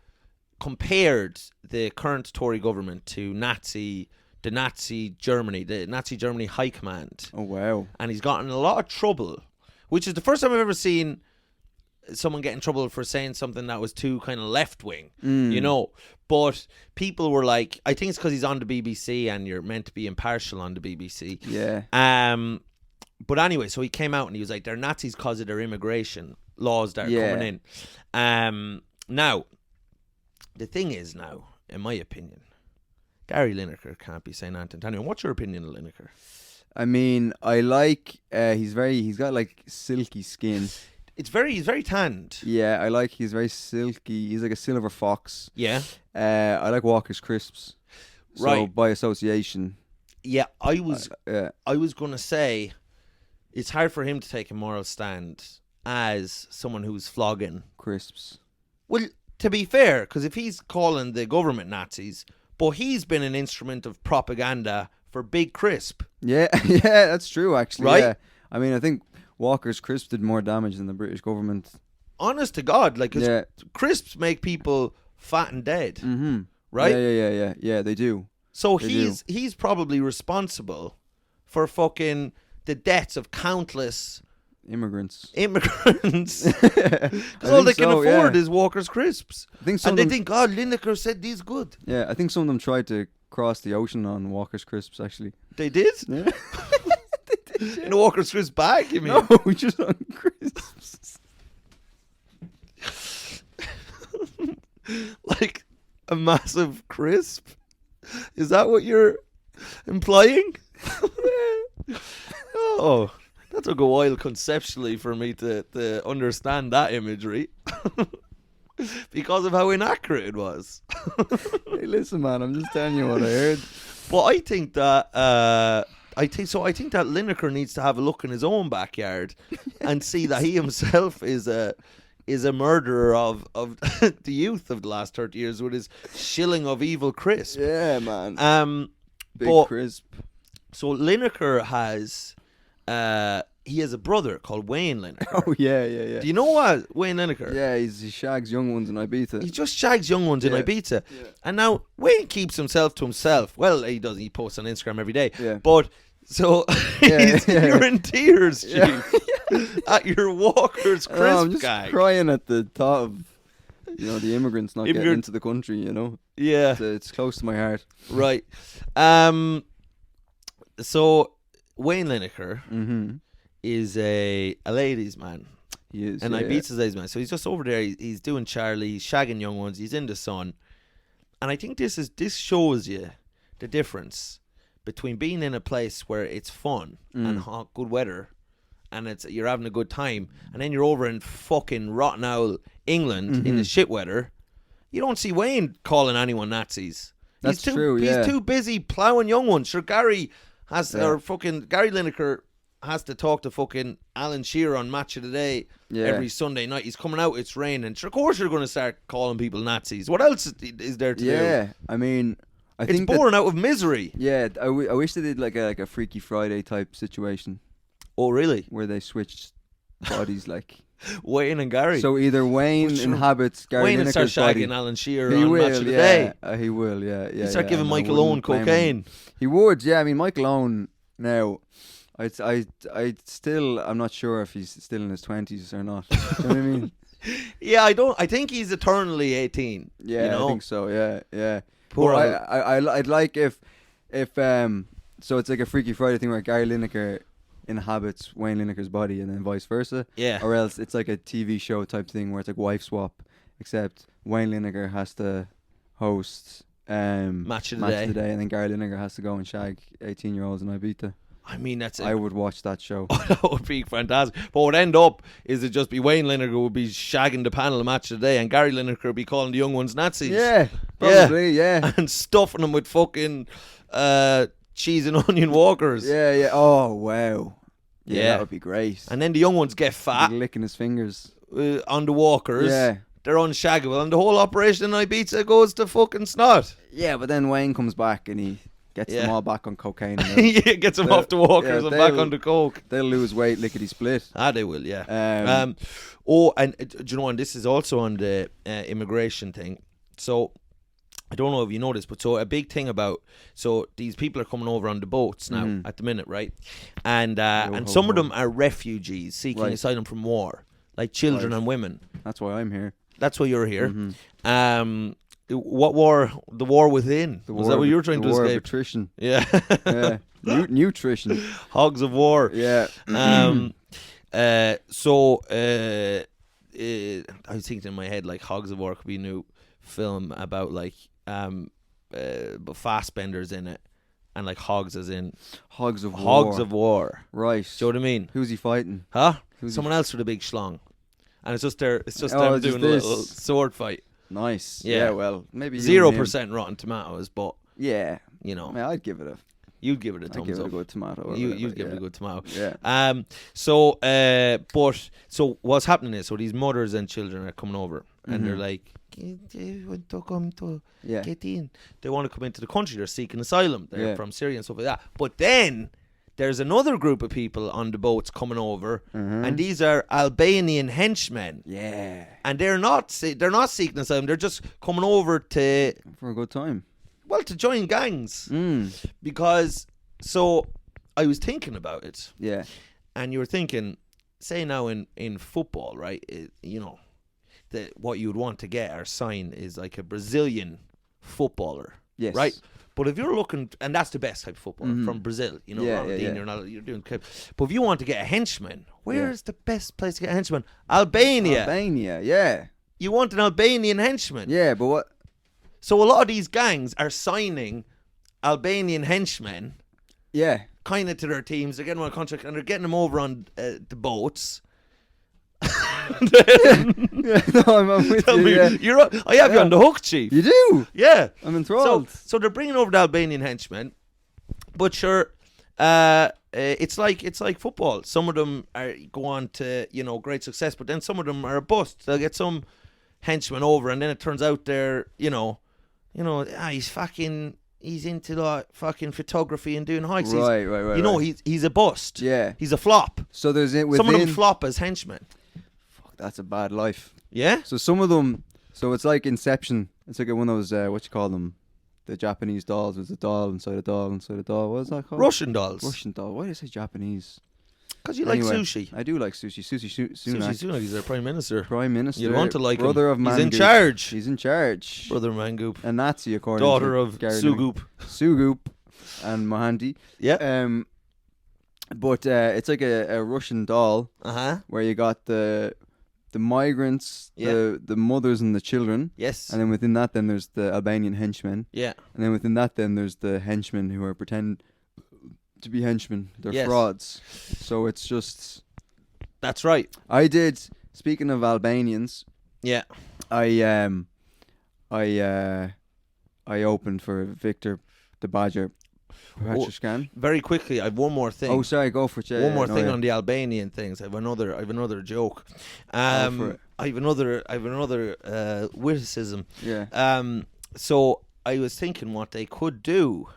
compared the current Tory government to the Nazi Germany high command. Oh, wow. And he's gotten in a lot of trouble, which is the first time I've ever seen someone get in trouble for saying something that was too kind of left wing, you know. But people were like, I think it's because he's on the BBC and you're meant to be impartial on the BBC. Yeah. But anyway, so he came out and he was like, they're Nazis because of their immigration laws that are coming in. Now, the thing is now, in my opinion, Gary Lineker can't be saying anything to anyone. What's your opinion of Lineker? I mean, I like, he's got like silky skin. He's very tanned. Yeah, I like, he's very silky. He's like a silver fox. Yeah. I like Walker's crisps. So right. by association. Yeah, I was going to say it's hard for him to take a moral stand as someone who's flogging crisps. Well, to be fair, because if he's calling the government Nazis, but he's been an instrument of propaganda for Big Crisp. Yeah, yeah, that's true, actually. Right? Yeah. I mean, I think Walker's crisps did more damage than the British government. Honest to God, like, crisps make people fat and dead. Mm-hmm. Right? Yeah, they do. So he's probably responsible for fucking the deaths of countless Immigrants. Because all think they can so, afford yeah. is Walker's crisps. I think some And they of them, think, God, Lineker said these good. yeah, I think some of them tried to cross the ocean on Walker's crisps. Actually, They did? yeah. In a Walker's crisp bag, you mean? No, just on crisps. Like a massive crisp? Is that what you're implying? Oh, that took a while conceptually for me to understand that imagery. Because of how inaccurate it was. Hey, listen, man, I'm just telling you what I heard. But I think that I think that Lineker needs to have a look in his own backyard and see that he himself is a murderer of the youth of the last 30 years with his shilling of evil crisp. Yeah, man. Big but- crisp. So Lineker has he has a brother called Wayne Lineker. Oh yeah. Do you know what Wayne Lineker? Yeah, he shags young ones in Ibiza. He just shags young ones in Yeah. Ibiza. Yeah. And now Wayne keeps himself to himself. Well, he doesn't. He posts on Instagram every day. Yeah. But so Yeah. you're in tears, Chief, at your Walker's crisp I'm just guy. crying at the thought of the immigrants not getting into the country. Yeah. It's close to my heart. Right. So Wayne Lineker is a ladies' man. He is. And yeah. Ibiza's ladies' man. So he's just over there. He's doing Charlie. He's shagging young ones. He's in the sun. And I think this shows you the difference between being in a place where it's fun and hot, good weather, and you're having a good time, and then you're over in fucking rotten owl England in the shit weather. You don't see Wayne calling anyone Nazis. That's he's true. He's too busy ploughing young ones. Sure, Gary Lineker has to talk to fucking Alan Shearer on Match of the Day every Sunday night. He's coming out, it's raining. Sure, of course you're going to start calling people Nazis. What else is there to do? Yeah, I mean, I It's think born out of misery. Yeah, I wish they did like a Freaky Friday type situation Oh, really? where they switched bodies, like. Wayne and Gary. So either Wayne inhabits Gary Wayne will Lineker's start body. shagging Alan Shearer He on will, Match of the yeah. Day. He will, yeah. He'd start giving and I Michael Owen wouldn't blame him. cocaine. He would, yeah. I mean, Michael Owen now. I'm not sure if he's still in his 20s or not. Do you know what I mean? Yeah, I think he's eternally 18. Yeah, you know? I think so. Yeah. Poor But I'd like if so it's like a Freaky Friday thing where Gary Lineker inhabits Wayne Lineker's body and then vice versa. Yeah. Or else it's like a TV show type thing where it's like wife swap, except Wayne Lineker has to host Match of the Day, and then Gary Lineker has to go and shag 18-year-olds in Ibiza. I mean, I would watch that show. That would be fantastic. But what would end up is it just be Wayne Lineker would be shagging the panel of Match of the Day, and Gary Lineker would be calling the young ones Nazis. Yeah, probably, yeah. And stuffing them with fucking cheese and onion walkers. Yeah. Oh, wow. Yeah, Yeah. that would be great. And then the young ones get fat Licking his fingers. on the walkers. Yeah. They're unshaggable, and the whole operation in Ibiza goes to fucking snot. Yeah, but then Wayne comes back and he gets them all back on cocaine. And Yeah, gets them off the walkers and back on the coke. They'll lose weight lickety split. They will, yeah. And do you know, and this is also on the immigration thing. So I don't know if you know this, but so a big thing about, so these people are coming over on the boats now at the minute, right? And some of them are refugees seeking asylum from war, like children and women. That's why I'm here. That's why you're here. What war? The war within. Was that what you were trying to war escape? Of attrition. Yeah. Yeah. Nutrition. Hogs of war. Yeah. I was thinking in my head like Hogs of War could be a new film about like fast benders in it, and like hogs as in Hogs of War. Hogs of War. Right. Do you know what I mean? Who's he fighting? Huh? Who's Someone else with a big schlong, and it's just them it's doing just a little sword fight. Nice. Yeah. Well, maybe 0% Rotten Tomatoes, but Yeah. you know, I mean, I'd give it a. you'd give it a I'd thumbs give it up. a good tomato. You'd give it a good tomato. Yeah. So what's happening is, so these mothers and children are coming over, and they're like, they want to come to get in. They want to come into the country. They're seeking asylum. They're from Syria and stuff like that. But then there's another group of people on the boats coming over, and these are Albanian henchmen. Yeah. And they're not seeking asylum. They're just coming over to, For a good time. well, to join gangs. Because, so, I was thinking about it, Yeah. and you were thinking, say now in football, right? What you would want to get or sign is like a Brazilian footballer, Yes. right? But if you're looking, and that's the best type of footballer from Brazil, Yeah, Ronaldinho, you're doing. But if you want to get a henchman, where's the best place to get a henchman? Albania. Albania, yeah. You want an Albanian henchman. Yeah, but what? So a lot of these gangs are signing Albanian henchmen Yeah. kind of to their teams. They're getting them on a contract and they're getting them over on the boats. Yeah, no, I'm with Tell you. me, Yeah. I have you on the hook, Chief. You do? Yeah. I'm enthralled. So they're bringing over the Albanian henchmen, but sure, it's like football. Some of them go on to great success, but then some of them are a bust. They'll get some henchmen over, and then it turns out they're he's into like fucking photography and doing hikes. Right. He's a bust. Yeah. He's a flop. So there's it Some of them within. flop as henchmen. Fuck, that's a bad life. Yeah. So some of them. So it's like Inception. It's like one of those what you call them, the Japanese dolls. There's a doll inside a doll inside a doll. What is that called? Russian dolls. Russian doll. Why do I say Japanese? Because you Anyway, like sushi. I do like sushi. Sushi Sunak. Sushi Sunak, he's our prime minister. Prime Minister. You'd want to like brother him. of He's in Mangoop. charge. He's in charge. Brother Mangoop. A Nazi, according Daughter to of Gary Sugoop. Sugoop and Mohanty. Yeah. But it's like a Russian doll Uh-huh. where you got the migrants, Yeah. the mothers and the children. Yes. And then within that, then there's the Albanian henchmen. Yeah. And then within that, then there's the henchmen who are pretend to be henchmen. They're Yes. frauds. So it's just. That's right. Speaking of Albanians, Yeah. I opened for Victor the Badger Petroscan. Very quickly, I have one more thing. Oh, sorry, go for it. Yeah, One more no, thing yeah. on the Albanian things. I have another joke. Go for it. I have another witticism. Yeah. So I was thinking what they could do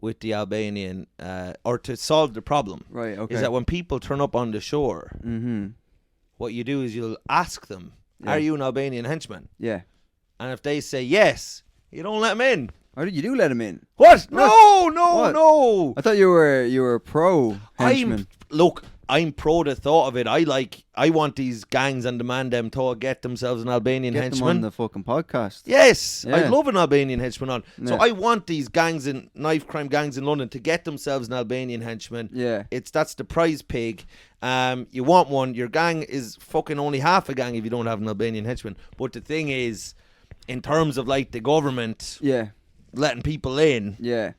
with the Albanian, or to solve the problem, Right, okay. is that when people turn up on the shore, Mm-hmm. what you do is you'll ask them, Yeah. "Are you an Albanian henchman?" Yeah. And if they say yes, you don't let them in. How did you do let him in? What? No, What? no. I thought you were pro henchman. I'm pro the thought of it. I want these gangs and demand them to get themselves an Albanian Get them henchman. on the fucking podcast. Yes, Yeah. I'd love an Albanian henchman on. So Yeah. I want these gangs and knife crime gangs in London to get themselves an Albanian henchman. Yeah. That's the prize pig. You want one. Your gang is fucking only half a gang if you don't have an Albanian henchman. But the thing is, in terms of like the government Yeah. letting people in, Yeah.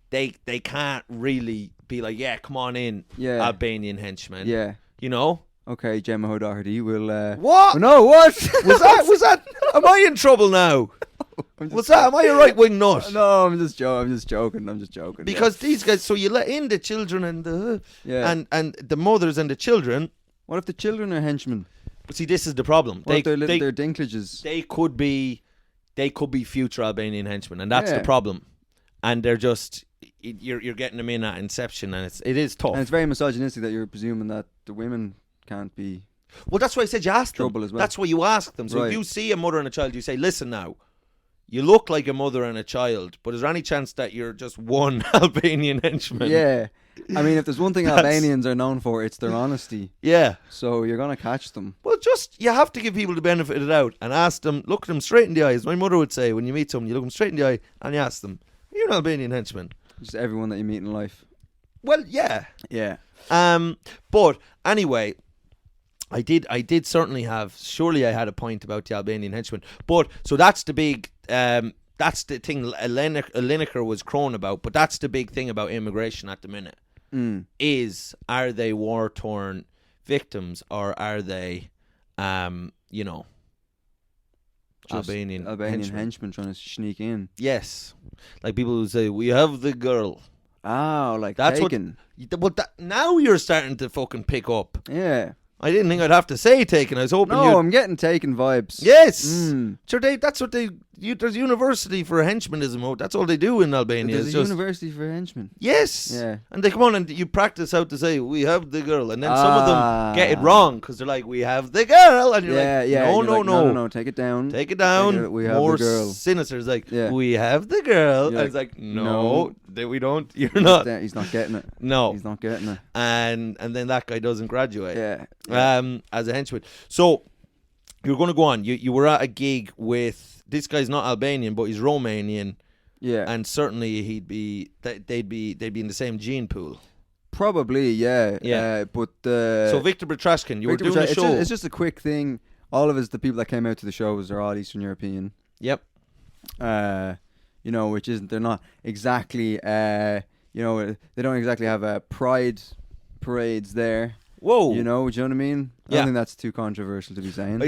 they can't really be like, yeah, come on in, Yeah. Albanian henchman. Yeah. You know? Okay, Gemma O'Doherty will. What? Oh, no, what? Was that? Am I in trouble now? What's that? Am I a right wing nut? No, I'm just joking. Because these guys, so you let in the children and the Yeah. and the mothers and the children. What if the children are henchmen? But see, this is the problem. What if they're Dinklages? They could be future Albanian henchmen, and that's Yeah. the problem. And they're just you're getting them in at inception, and it is tough. And it's very misogynistic that you're presuming that the women can't be. Well, that's why I said you ask them. Trouble as well. That's why you ask them. So Right. if you see a mother and a child, you say, "Listen now, you look like a mother and a child, but is there any chance that you're just one Albanian henchman?" Yeah. I mean, if there's one thing That's- Albanians are known for, it's their honesty. Yeah. So you're going to catch them. Well, you have to give people the benefit of the doubt and ask them, look them straight in the eyes. My mother would say, when you meet someone, you look them straight in the eye and you ask them, "Are you an Albanian henchman?" Just everyone that you meet in life. Well, yeah. Yeah. But anyway, I did certainly have. Surely I had a point about the Albanian henchman. But so that's the big. That's the thing Lineker was crowing about. But that's the big thing about immigration at the minute. Is are they war torn victims or are they, Just Albanian henchmen trying to sneak in. Yes, like people who say we have the girl. Oh, like That's taken. Now you're starting to fucking pick up. Yeah. I didn't think I'd have to say taken. I was hoping No, you'd... I'm getting taken vibes. Yes! Mm. Sure, that's what they... there's university for henchmanism. That's all they do in Albania. There's It's a just... university for henchmen. Yes! Yeah. And they come on and you practice how to say, we have the girl. And then some of them get it wrong because they're like, we have the girl. And you're like, no, take it down. Take it down. We have More the girl. sinister. It's like, Yeah. we have the girl. You're And it's like, no. we don't. You're not. He's not getting it. No. He's not getting it. And then that guy doesn't graduate. Yeah. As a henchman. So you're going to go on. You were at a gig with this guy's not Albanian, but he's Romanian, Yeah. and certainly they'd be in the same gene pool. Probably, yeah. Yeah. But So Victor Petrashkin, you were doing a show. It's just a quick thing. All of us, the people that came out to the shows, are all Eastern European. Yep. Which isn't. They're not exactly. They don't exactly have pride parades there. Whoa. Do you know what I mean? I Yeah. don't think that's too controversial to be saying.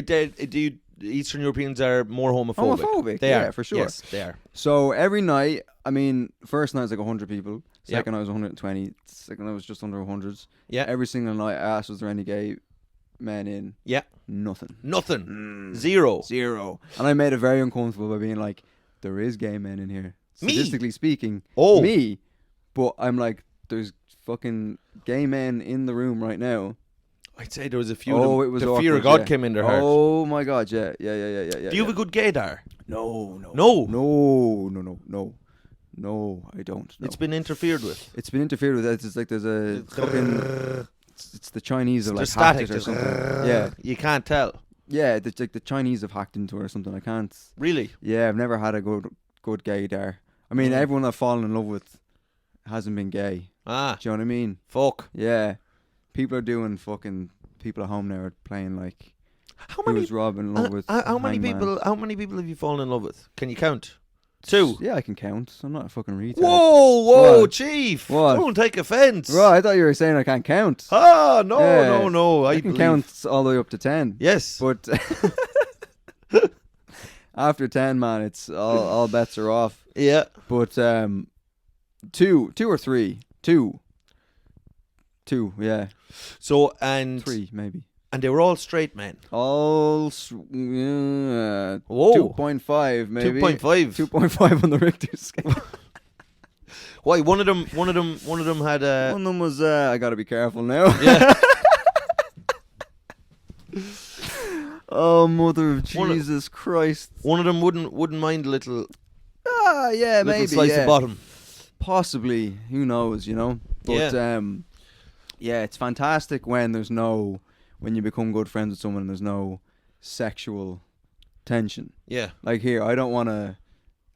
Eastern Europeans are more homophobic. Homophobic, They yeah, are for sure. Yes, they are. So every night, first night was like 100 people. Yep. Second night was 120. Second night was just under 100. Yeah. Every single night I asked, was there any gay men in? Yeah. Nothing. Nothing. Zero. And I made it very uncomfortable by being like, there is gay men in here. Me? Statistically speaking. Oh. Me. But I'm like, there's fucking gay men in the room right now. I'd say there was a few. It was the awkward, fear of God yeah. came in their heart. Oh my God, yeah. Do you have a good gaydar? No. No. No, I don't. No. It's been interfered with. It's been interfered with. It's like there's a fucking. It's the Chinese have They're like hacked static. it or Just something. Yeah, You can't tell. yeah. It's like the Chinese have hacked into it or something. I can't. Really? Yeah, I've never had a good gaydar. I mean, everyone I've fallen in love with hasn't been gay. Ah. Do you know what I mean? Fuck. Yeah, people are doing fucking. People at home now are playing like. How many? Who's Rob in love with? How many Hangman. people? How many people have you fallen in love with? Can you count? 2. Yeah, I can count. I'm not a fucking retard. Whoa, What? Chief! What? Don't take offence. Right, I thought you were saying I can't count. Ah, no, Yeah. no. I can believe- count all the way up to 10. Yes. But after 10, man, it's all bets are off. Yeah. But 2 or 3. 2, yeah. So and 3 maybe. and they were all straight men. All 2.5 maybe. 2.5. 2.5 on the Richter scale. Why? One of them had a. One of them was I gotta be careful now. Yeah. Oh, mother of One of- Jesus Christ. One of them wouldn't mind a little Yeah, little maybe. slice yeah. of bottom. Possibly, who knows, you know? But yeah, it's fantastic when you become good friends with someone and there's no sexual tension. Yeah. Like here, I don't want to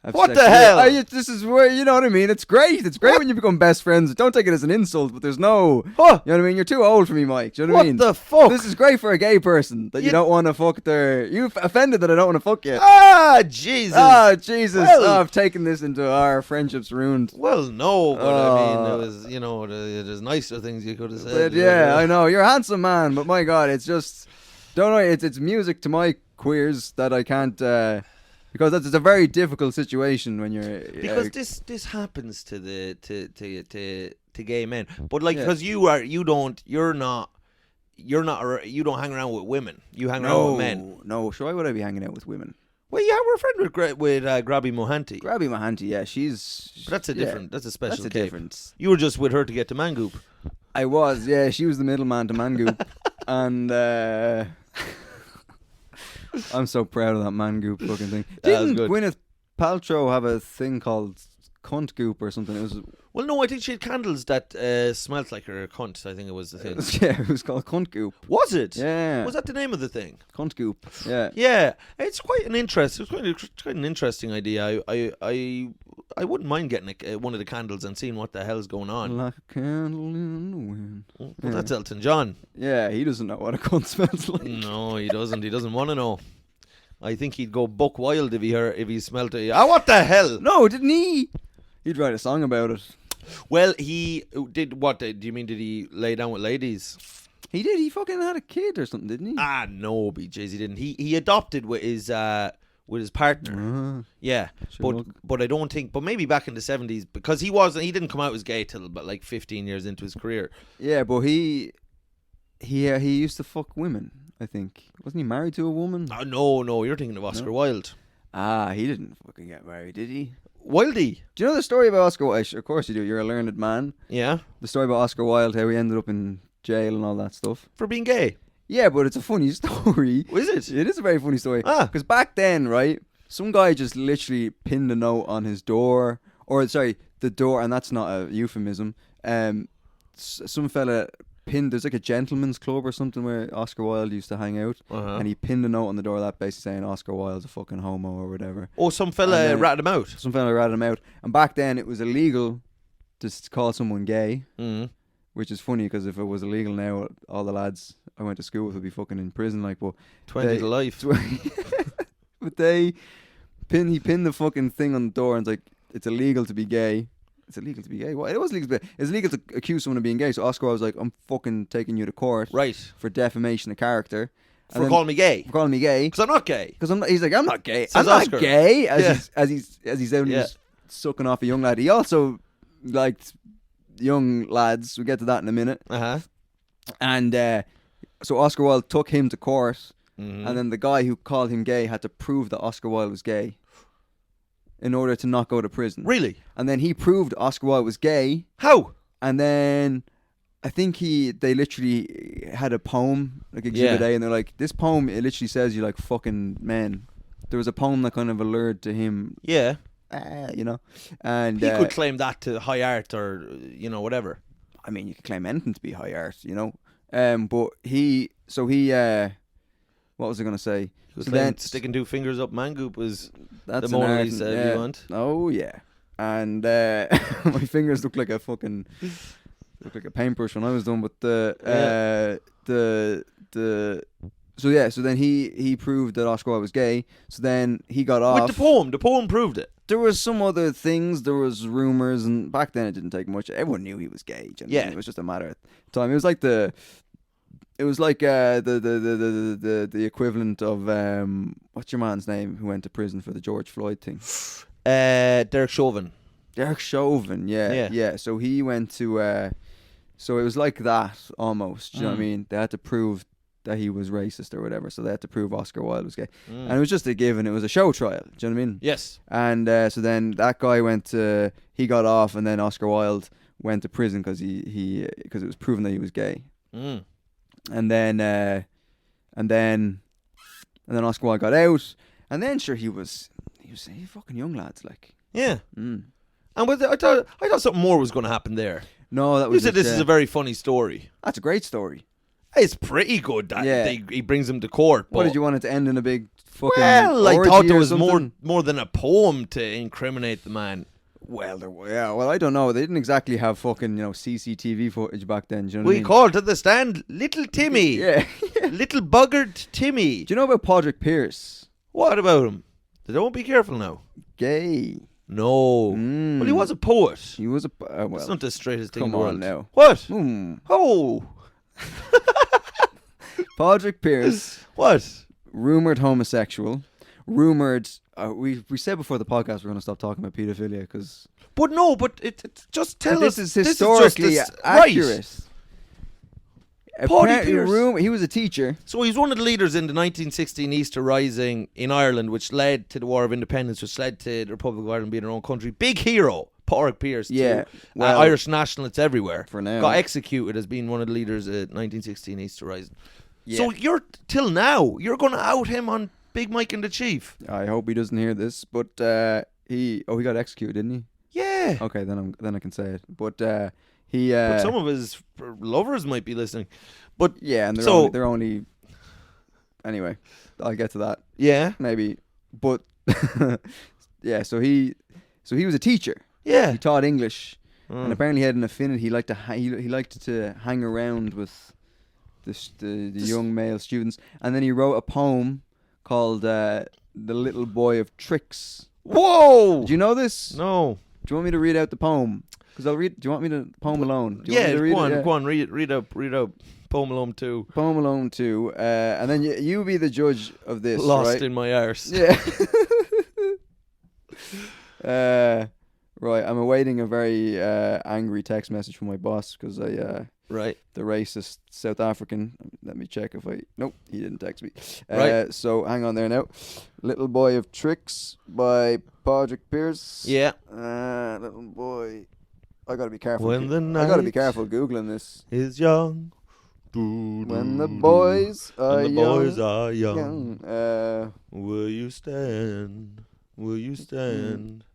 have What sex. the hell? This is where, you know what I mean? It's great. It's great when you become best friends. Don't take it as an insult, but there's no, Huh. you know what I mean? You're too old for me, Mike. Do you know what I mean? What the fuck? This is great for a gay person that you You- don't want to fuck you've offended that I don't want to fuck you. Ah, Jesus. Ah, Jesus. Well- I've taken this into our friendship's ruined. Well, no, but I mean, Oh. there was, there's nicer things you could have But said. yeah, I know. You're a handsome man, but my God, it's just, don't know, it's music to my queers that I can't, because it's a very difficult situation when you're... Because this happens to to gay men, but like Yeah. because you don't hang around with women. You hang around with men. No, sure, why would I be hanging out with women? Well, yeah, we're a friend with Grabby Mohanty. Grabby Mahanti, yeah, she's... But that's a different. That's a special That's a case. difference. You were just with her to get to Mangoop. I was, yeah, she was the middleman to Mangoop. And, I'm so proud of that Mangoop fucking thing. That was Didn't good. Gwyneth Paltrow have a thing called Cunt Goop or something? It was... Well, no, I think she had candles that smelt like her cunt. I think it was the thing. Yeah, it was called Cunt Goop. Was it? Yeah. Was that the name of the thing? Cunt Goop. Yeah. Yeah, it's quite an interesting idea. I wouldn't mind getting one of the candles and seeing what the hell's going on. Like a candle in the wind. Well, that's Elton John. Yeah, he doesn't know what a cunt smells like. No, he doesn't. He doesn't want to know. I think he'd go buck wild if he smelt it. Ah, what the hell? No, didn't he? He'd write a song about it. Well, he did. What do you mean? Did he lay down with ladies? He did. He fucking had a kid or something, didn't he? Ah, no, BJs, he didn't. He adopted with his partner. Yeah, Sure. but I don't think. But maybe back in the 70s, because he didn't come out as gay till about like 15 years into his career. Yeah, but he he used to fuck women. I think wasn't he married to a woman? Oh, no, you're thinking of Oscar Wilde. He didn't fucking get married, did he? Wildy. Do you know the story about Oscar Wilde? Of course you do. You're a learned man. Yeah. The story about Oscar Wilde, how he ended up in jail and all that stuff. For being gay. Yeah, but it's a funny story. Is it? It is a very funny story. Ah. Because back then, right, some guy just literally pinned a note on his door, or sorry, the door, and that's not a euphemism. Some fella pinned. There's like a gentleman's club or something where Oscar Wilde used to hang out, and he pinned a note on the door that basically saying Oscar Wilde's a fucking homo or whatever. Oh, some fella ratted him out. Some fella ratted him out, and back then it was illegal to call someone gay. Which is funny because if it was illegal now, all the lads I went to school with would be fucking in prison. Like, but 20 to life. But he pinned the fucking thing on the door and it's like, it's illegal to be gay. It's illegal to be gay. Well, it was illegal to be. It's illegal to accuse someone of being gay. So Oscar was like, I'm fucking taking you to court, right, for defamation of character. For calling me gay. For calling me gay. Because I'm not gay. Because he's like, I'm not gay. Says I'm Oscar. not gay. As he's out and Yeah. he's sucking off a young lad. He also liked young lads. We'll get to that in a minute. And so Oscar Wilde took him to court, and then the guy who called him gay had to prove that Oscar Wilde was gay in order to not go to prison. Really? And then he proved Oscar Wilde was gay. How? And then I think they literally had a poem, like Exhibit A, and they're like, this poem, it literally says you like fucking men. There was a poem that kind of allured to him. Yeah. You know, and he could claim that to high art or whatever. I mean, you could claim anything to be high art, you know. But he, what was I gonna say? He was So claiming then sticking two fingers up man goop was that's the an Mona art, Lisa yeah. you want. Oh yeah, and my fingers look like a paintbrush when I was done. But so then he proved that Oscar Wilde was gay. So then he got off. With the poem. The poem proved it. There was some other things. There was rumors, and back then it didn't take much. Everyone knew he was gay. Do you know what I mean? It was just a matter of time. It was like the equivalent of what's your man's name who went to prison for the George Floyd thing? Derek Chauvin. Derek Chauvin, yeah. So he went to. So it was like that almost. Do you know what I mean? They had to prove that he was racist or whatever, so they had to prove Oscar Wilde was gay, and it was just a given. It was a show trial. Do you know what I mean? Yes. And so then that guy he got off, and then Oscar Wilde went to prison because because it was proven that he was gay. And then Oscar Wilde got out, and then sure he was fucking young lads like. Yeah. And with I thought something more was going to happen there. No, that You was. said this is a very funny story. That's a great story. It's pretty good that he brings him to court. What did you want it to end in a big fucking? Well, I orgy thought there or was something? more than a poem to incriminate the man. Well, well, I don't know. They didn't exactly have fucking CCTV footage back then. Do you know what I We mean? called to the stand Little Timmy. Yeah. Little buggered Timmy. Do you know about Podrick Pierce? What about him? Don't be careful now. Gay. No. Well, he was a poet. He was a. Well, It's not the straightest thing come in the on world. now. What? Oh. Podrick Pierce. What? Rumored homosexual. Rumored. We said before the podcast we're going to stop talking about paedophilia because. But no, it just tell us. This is historically accurate. Right. Apparently, Pierce. he was a teacher. So he was one of the leaders in the 1916 Easter Rising in Ireland, which led to the War of Independence, which led to the Republic of Ireland being their own country. Big hero, Pádraig Pearse. Yeah, too. well, Irish nationalists everywhere. For now. Got executed as being one of the leaders at 1916 Easter Rising. Yeah. So you're, till now, you're going to out him on Big Mike and the Chief. I hope he doesn't hear this, but he got executed, didn't he? Yeah. Okay, then I can say it. But But some of his lovers might be listening. But yeah, and they're only. Anyway, I'll get to that. Yeah. Maybe, but yeah. So he was a teacher. Yeah. He taught English, and apparently he had an affinity. He liked to hang around with the young male students, and then he wrote a poem called "The Little Boy of Tricks." Whoa! Do you know this? No. Do you want me to read out the poem? Because I'll read. Do you want me to poem alone? Do you want me to read go on, it? Yeah. go on. Read out. Poem alone too. Poem alone too, and then you be the judge of this. Lost right? in my arse. Yeah. Right. I'm awaiting a very angry text message from my boss because I Right. The racist South African. Let me check if I... Nope, he didn't text me. Right. So hang on there now. Little Boy of Tricks by Patrick Pierce. Yeah. Little Boy... I gotta be careful. When the I gotta be night careful Googling this. is young. When the boys are When the boys are young. young. Will you stand? Will you stand?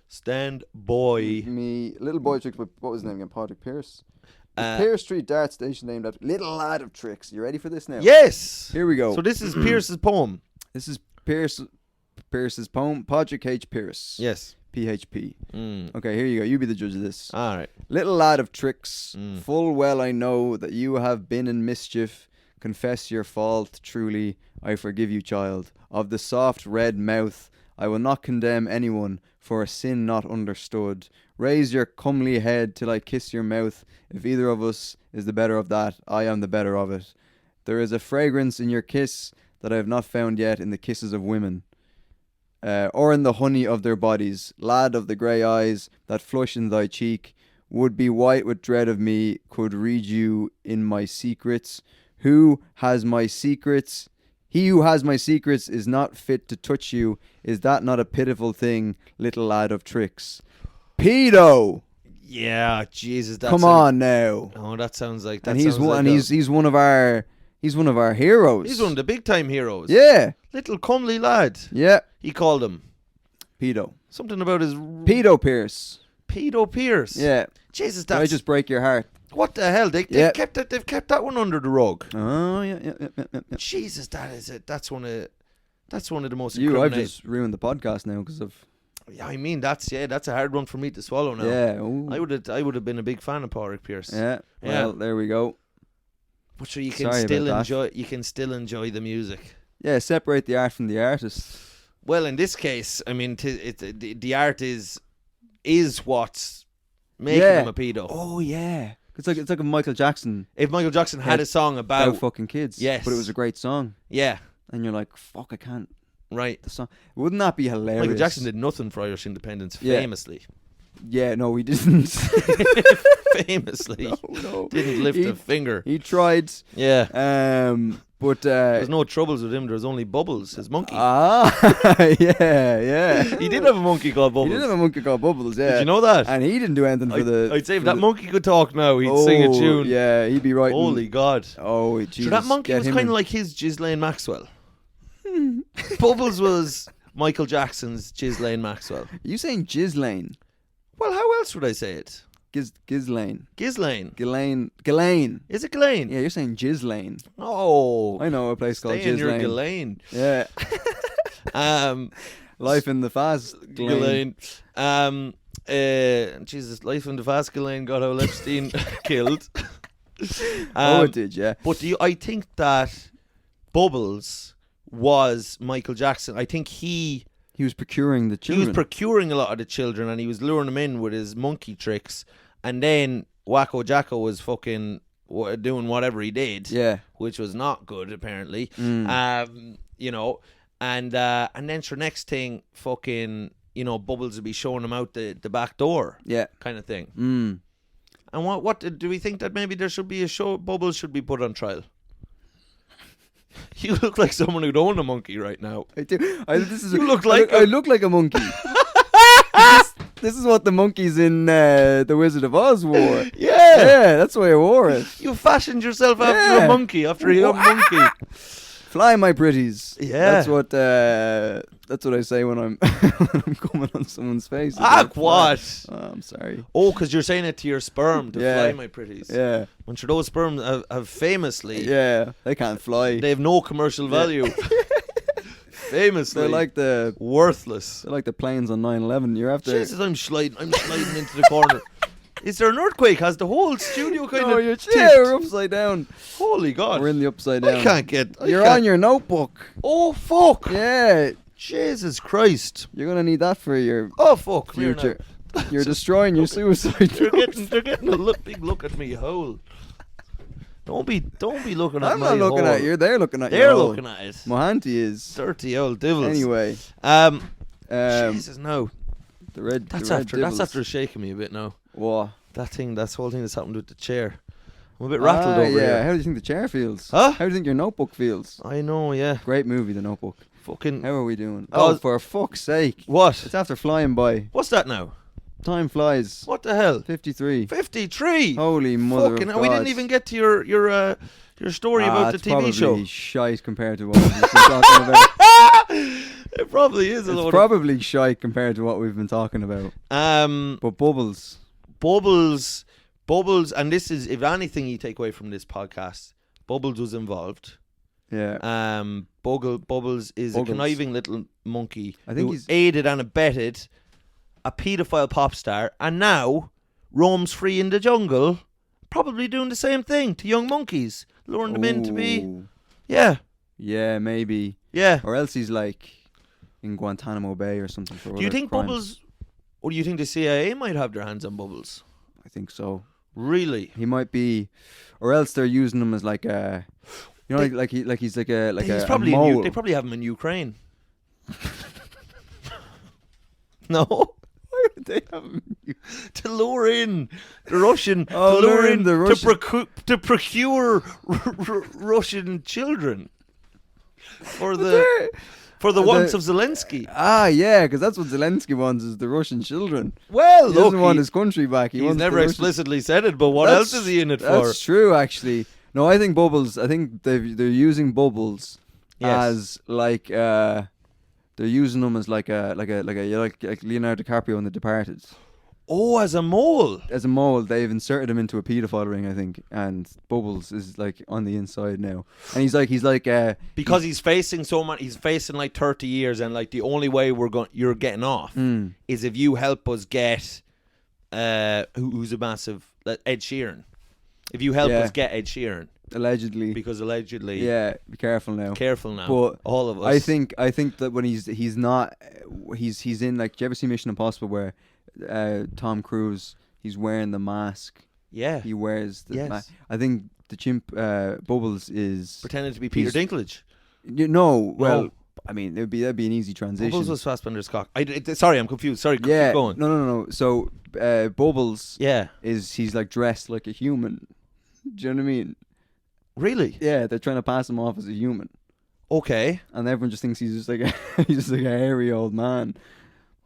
Stand, boy. Me, Little Boy of Tricks by, what was his name again? Patrick Pierce. Uh, Pierce Street Dart Station named after Little Lad of Tricks. You ready for this now? Yes. Here we go. So this is Pierce's poem. This is Pierce's poem. Patrick H. Pierce. Yes. PHP. Mm. Okay, here you go. You be the judge of this. All right. Little lad of tricks, Mm. full well I know that you have been in mischief. Confess your fault, truly, I forgive you, child. Of the soft red mouth, I will not condemn anyone for a sin not understood. Raise your comely head till I kiss your mouth. If either of us is the better of that, I am the better of it. There is a fragrance in your kiss that I have not found yet in the kisses of women. Or in the honey of their bodies. Lad of the grey eyes that flush in thy cheek, would be white with dread of me, could read you in my secrets. Who has my secrets? He who has my secrets is not fit to touch you. Is that not a pitiful thing, little lad of tricks? Pedo! Yeah, Jesus. That's Come on now. Oh, that sounds like. That And he's sounds one. like And he's one of our. He's one of our heroes. He's one of the big time heroes. Yeah. Little comely lad. Yeah. He called him Pedo. something about his Pedo Pierce. Pedo Pierce. Yeah. Jesus, Did I that's just break your heart? what the hell? They've Yeah. kept that. They've kept that one under the rug. Oh yeah. Jesus, that is it. That's one of the most. I've incriminating- just ruined the podcast now because of. Yeah, I mean that's a hard one for me to swallow now. Yeah. Ooh. I would have been a big fan of Patrick Pierce. Yeah. Yeah. Well, there we go. But sure, you can Sorry still about that. enjoy. You can still enjoy the music. Yeah. Separate the art from the artist. Well, in this case, I mean, the art is what's making Yeah. him a pedo. Oh yeah. It's like a Michael Jackson If Michael Jackson had a song about about, fucking kids. Yes. But it was a great song, yeah, and you're like, fuck, I can't. right. The song. Wouldn't that be hilarious? Michael Jackson did nothing for Irish independence, Yeah. famously. Yeah. No, he didn't. Famously, no. didn't lift a finger. He tried. Yeah, But there's no troubles with him. There's only Bubbles, his monkey. yeah. He did have a monkey called Bubbles. He did have a monkey called Bubbles, yeah. Did you know that? And he didn't do anything for the. I'd say if for that the- monkey could talk now, he'd sing a tune. Yeah, he'd be writing. Holy God! Oh, Jesus. So that monkey get was him kind in. of like his Ghislaine Maxwell. Bubbles was Michael Jackson's Ghislaine Maxwell. Are you saying Ghislaine? Well, how else would I say it? Ghislaine. Ghislaine. Ghislaine. Is it Ghislaine? Yeah, you're saying Ghislaine. Oh, I know a place called stay in your Ghislaine. Ghislaine. Yeah. Life in the fast. Ghislaine. Jesus, life in the fast Ghislaine got how Epstein killed. It did, yeah. But I think that Bubbles was Michael Jackson. I think he was procuring the was children. procuring a lot of the children, and he was luring them in with his monkey tricks. And then Wacko Jacko was fucking doing whatever he did, yeah. which was not good apparently. Mm. You know, and then for next thing, fucking, you know, Bubbles would be showing him out the back door, Yeah. kind of thing. Mm. And what do we think that maybe there should be a show? Bubbles should be put on trial. You look like someone who'd own a monkey right now. I do. You look like I look like a monkey. This is what the monkeys in The Wizard of Oz wore. Yeah, that's why I wore it. You fashioned yourself after Yeah. a monkey, after a young monkey. Fly, my pretties. Yeah. That's what I say when I'm when I'm coming on someone's face. What? Oh, I'm sorry. Oh, because you're saying it to your sperm to Yeah. fly, my pretties. Yeah. When sure those sperm have famously, Yeah. They can't fly. they have no commercial value. Famously, They're like the worthless. planes on 9/11. You're after. Jesus, I'm sliding into the corner. Is there an earthquake? Has the whole studio kind No, of you're tipped? we're upside down. Holy God. We're in the upside down. I can't get... You're on your notebook. Oh, fuck. Yeah. Jesus Christ. You're gonna need that for your Oh, fuck. Come here now. future. You're destroying your suicide. They're getting a big look at me hole. Don't be looking at I'm my not looking hole. at you. They're looking at you. They're looking at it. Mohanty is. Dirty old devils. Anyway. Jesus, no. The red. That's the red after devils. shaking me a bit now. What? That whole thing that's happened with the chair. I'm a bit rattled over yeah. here. How do you think the chair feels? Huh? How do you think your Notebook feels? I know, yeah. Great movie, The Notebook. Fucking. How are we doing? Oh, Oh, for fuck's sake. What? It's after flying by. What's that now? Time flies. What the hell? 53. 53. Holy mother Fucking of hell, we didn't God. even get to your story about the it's TV show. probably shite compared to what we've been talking about. It probably is a It's load probably shite compared to what we've been talking about. But Bubbles. Bubbles, and this is, if anything you take away from this podcast, Bubbles was involved. Yeah. Bubbles is a Buggles. conniving little monkey I think who he's- aided and abetted a paedophile pop star, and now roams free in the jungle, probably doing the same thing to young monkeys, luring them in to be. Ooh. Yeah, Yeah, maybe. yeah. Or else he's like in Guantanamo Bay or something for Do you other think crimes. Bubbles, or do you think the CIA might have their hands on Bubbles? I think so. Really? He might be, or else they're using him as like a, you know, he's like a He's a probably mole. they probably have him in Ukraine. No. Why would they have him? To lure in the Russian, Oh, to lure lure in in the Russian- to procure Russian children for the wants of Zelensky. Yeah, because that's what Zelensky wants is the Russian children. Well, He look, doesn't want his country back. He he's wants never the Russian- explicitly said it, but what That's- else is he in it for? That's true, actually. No, I think Bubbles. I think they're using Bubbles Yes. as like they're using them as like Leonardo DiCaprio in The Departed. Oh, as a mole. As a mole, they've inserted him into a paedophile ring, I think, and Bubbles is like on the inside now, and he's like Because he's facing so much, he's facing like 30 years, and like the only way you're getting off is if you help us get who's a massive Ed Sheeran. If you help us get Ed Sheeran, allegedly. because allegedly, Yeah, be careful now. careful now, But all of us. I think that when he's in like, do you ever see Mission Impossible where Tom Cruise, he's wearing the mask? yeah, He wears the Yes. mask. I think the chimp Bubbles is pretending to be Peter Dinklage. well, I mean that'd be an easy transition. Bubbles was Fassbender's cock. Sorry, I'm confused. Sorry, yeah, keep going. no. So Bubbles Yeah, he's like dressed like a human. Do you know what I mean? really? Yeah, they're trying to pass him off as a human, Okay. and everyone just thinks he's just like he's just like a hairy old man.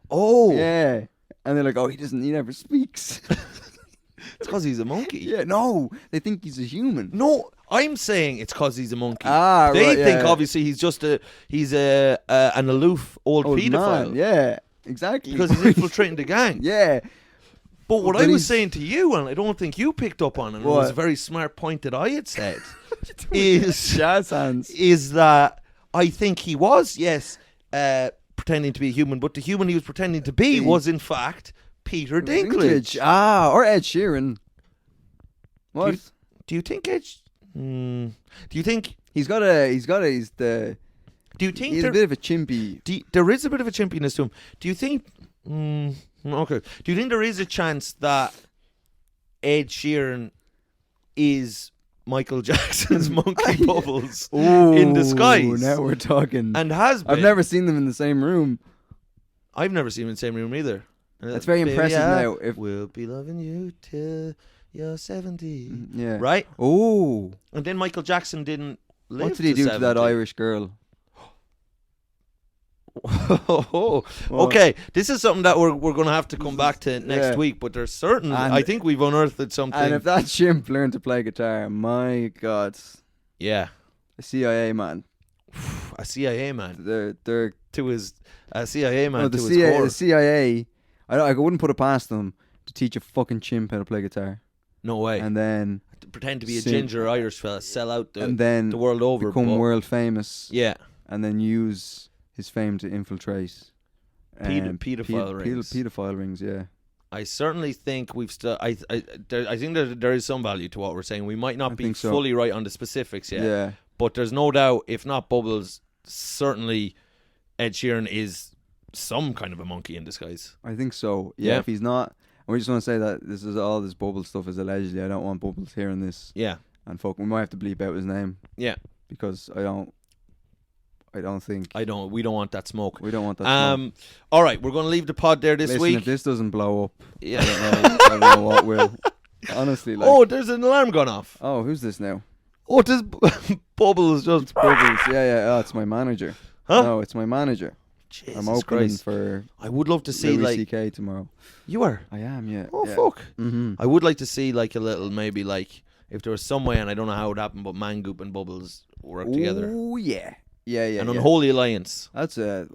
Oh, Yeah, and they're like, oh, he never speaks. it's because he's a monkey. Yeah, no, they think he's a human. No, I'm saying it's because he's a monkey. They They think obviously he's just an aloof old paedophile. man. Yeah, exactly. Because he's infiltrating the gang. Yeah, But what But I was he's- saying to you, and I don't think you picked up on, and it What? was a very smart point that I had said, is jazz hands. that I think he was, yes, pretending to be a human, but the human he was pretending to be was in fact Peter Dinklage. Or Ed Sheeran. What? Do you think Edge? Do you think? He's the. Do you think He's a bit of a chimpy. there is a bit of a chimpiness to him? Do you think? Okay. Do you think there is a chance that Ed Sheeran is Michael Jackson's Monkey Bubbles in disguise? Now we're talking. And has been. I've never seen them in the same room. I've never seen him in the same room either. That's very Baby, impressive I now. If We'll be loving you till you're 70. yeah. Right? Oh, And then Michael Jackson didn't live what did he do to that 70. Irish girl? Okay, this is something that we're going to have to come back to next Yeah. week, but there's certain, And- I think we've unearthed something. And if that chimp learned to play guitar, my God, Yeah, a CIA man. a CIA man They're to his a CIA man no, to the his core. CIA. I wouldn't put it past them to teach a fucking chimp how to play guitar, No way. and then To pretend to be a Sim- ginger Irish fella, sell out and then the world over. become but- world famous. Yeah, And then use his fame to infiltrate Pedophile rings. Pedophile rings, yeah. I certainly think we've still. I think there is some value to what we're saying. We might not I be think so. fully right on the specifics yet. Yeah. But there's no doubt, if not Bubbles, certainly Ed Sheeran is some kind of a monkey in disguise. I think so. Yeah, Yeah. if he's not, and we just want to say that all this Bubbles stuff is allegedly. I don't want Bubbles hearing this. Yeah. And we might have to bleep out his name. Yeah. Because I don't think We don't want that smoke. we don't want that. smoke. All right, we're going to leave the pod there this Listen, week. if this doesn't blow up, Yeah. I don't know what will. Honestly, like. Oh, there's an alarm gone off. Oh, who's this now? Oh, this Bubbles just. Bubbles. Yeah. Oh, it's my manager. Huh? No, it's my manager. Jesus I'm opening Christ. for I would love to see Louis like C.K. tomorrow. you are. I am, yeah. Oh yeah. fuck. Mm-hmm. I would like to see like a little maybe like if there was some way, and I don't know how it happened, but Mangoop and Bubbles work together. Oh yeah. Yeah. An unholy alliance. That's a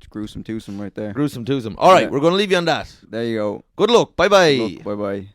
gruesome twosome right there. Gruesome twosome. All right, Yeah. we're going to leave you on that. There you go. Good luck. Bye bye. Bye bye.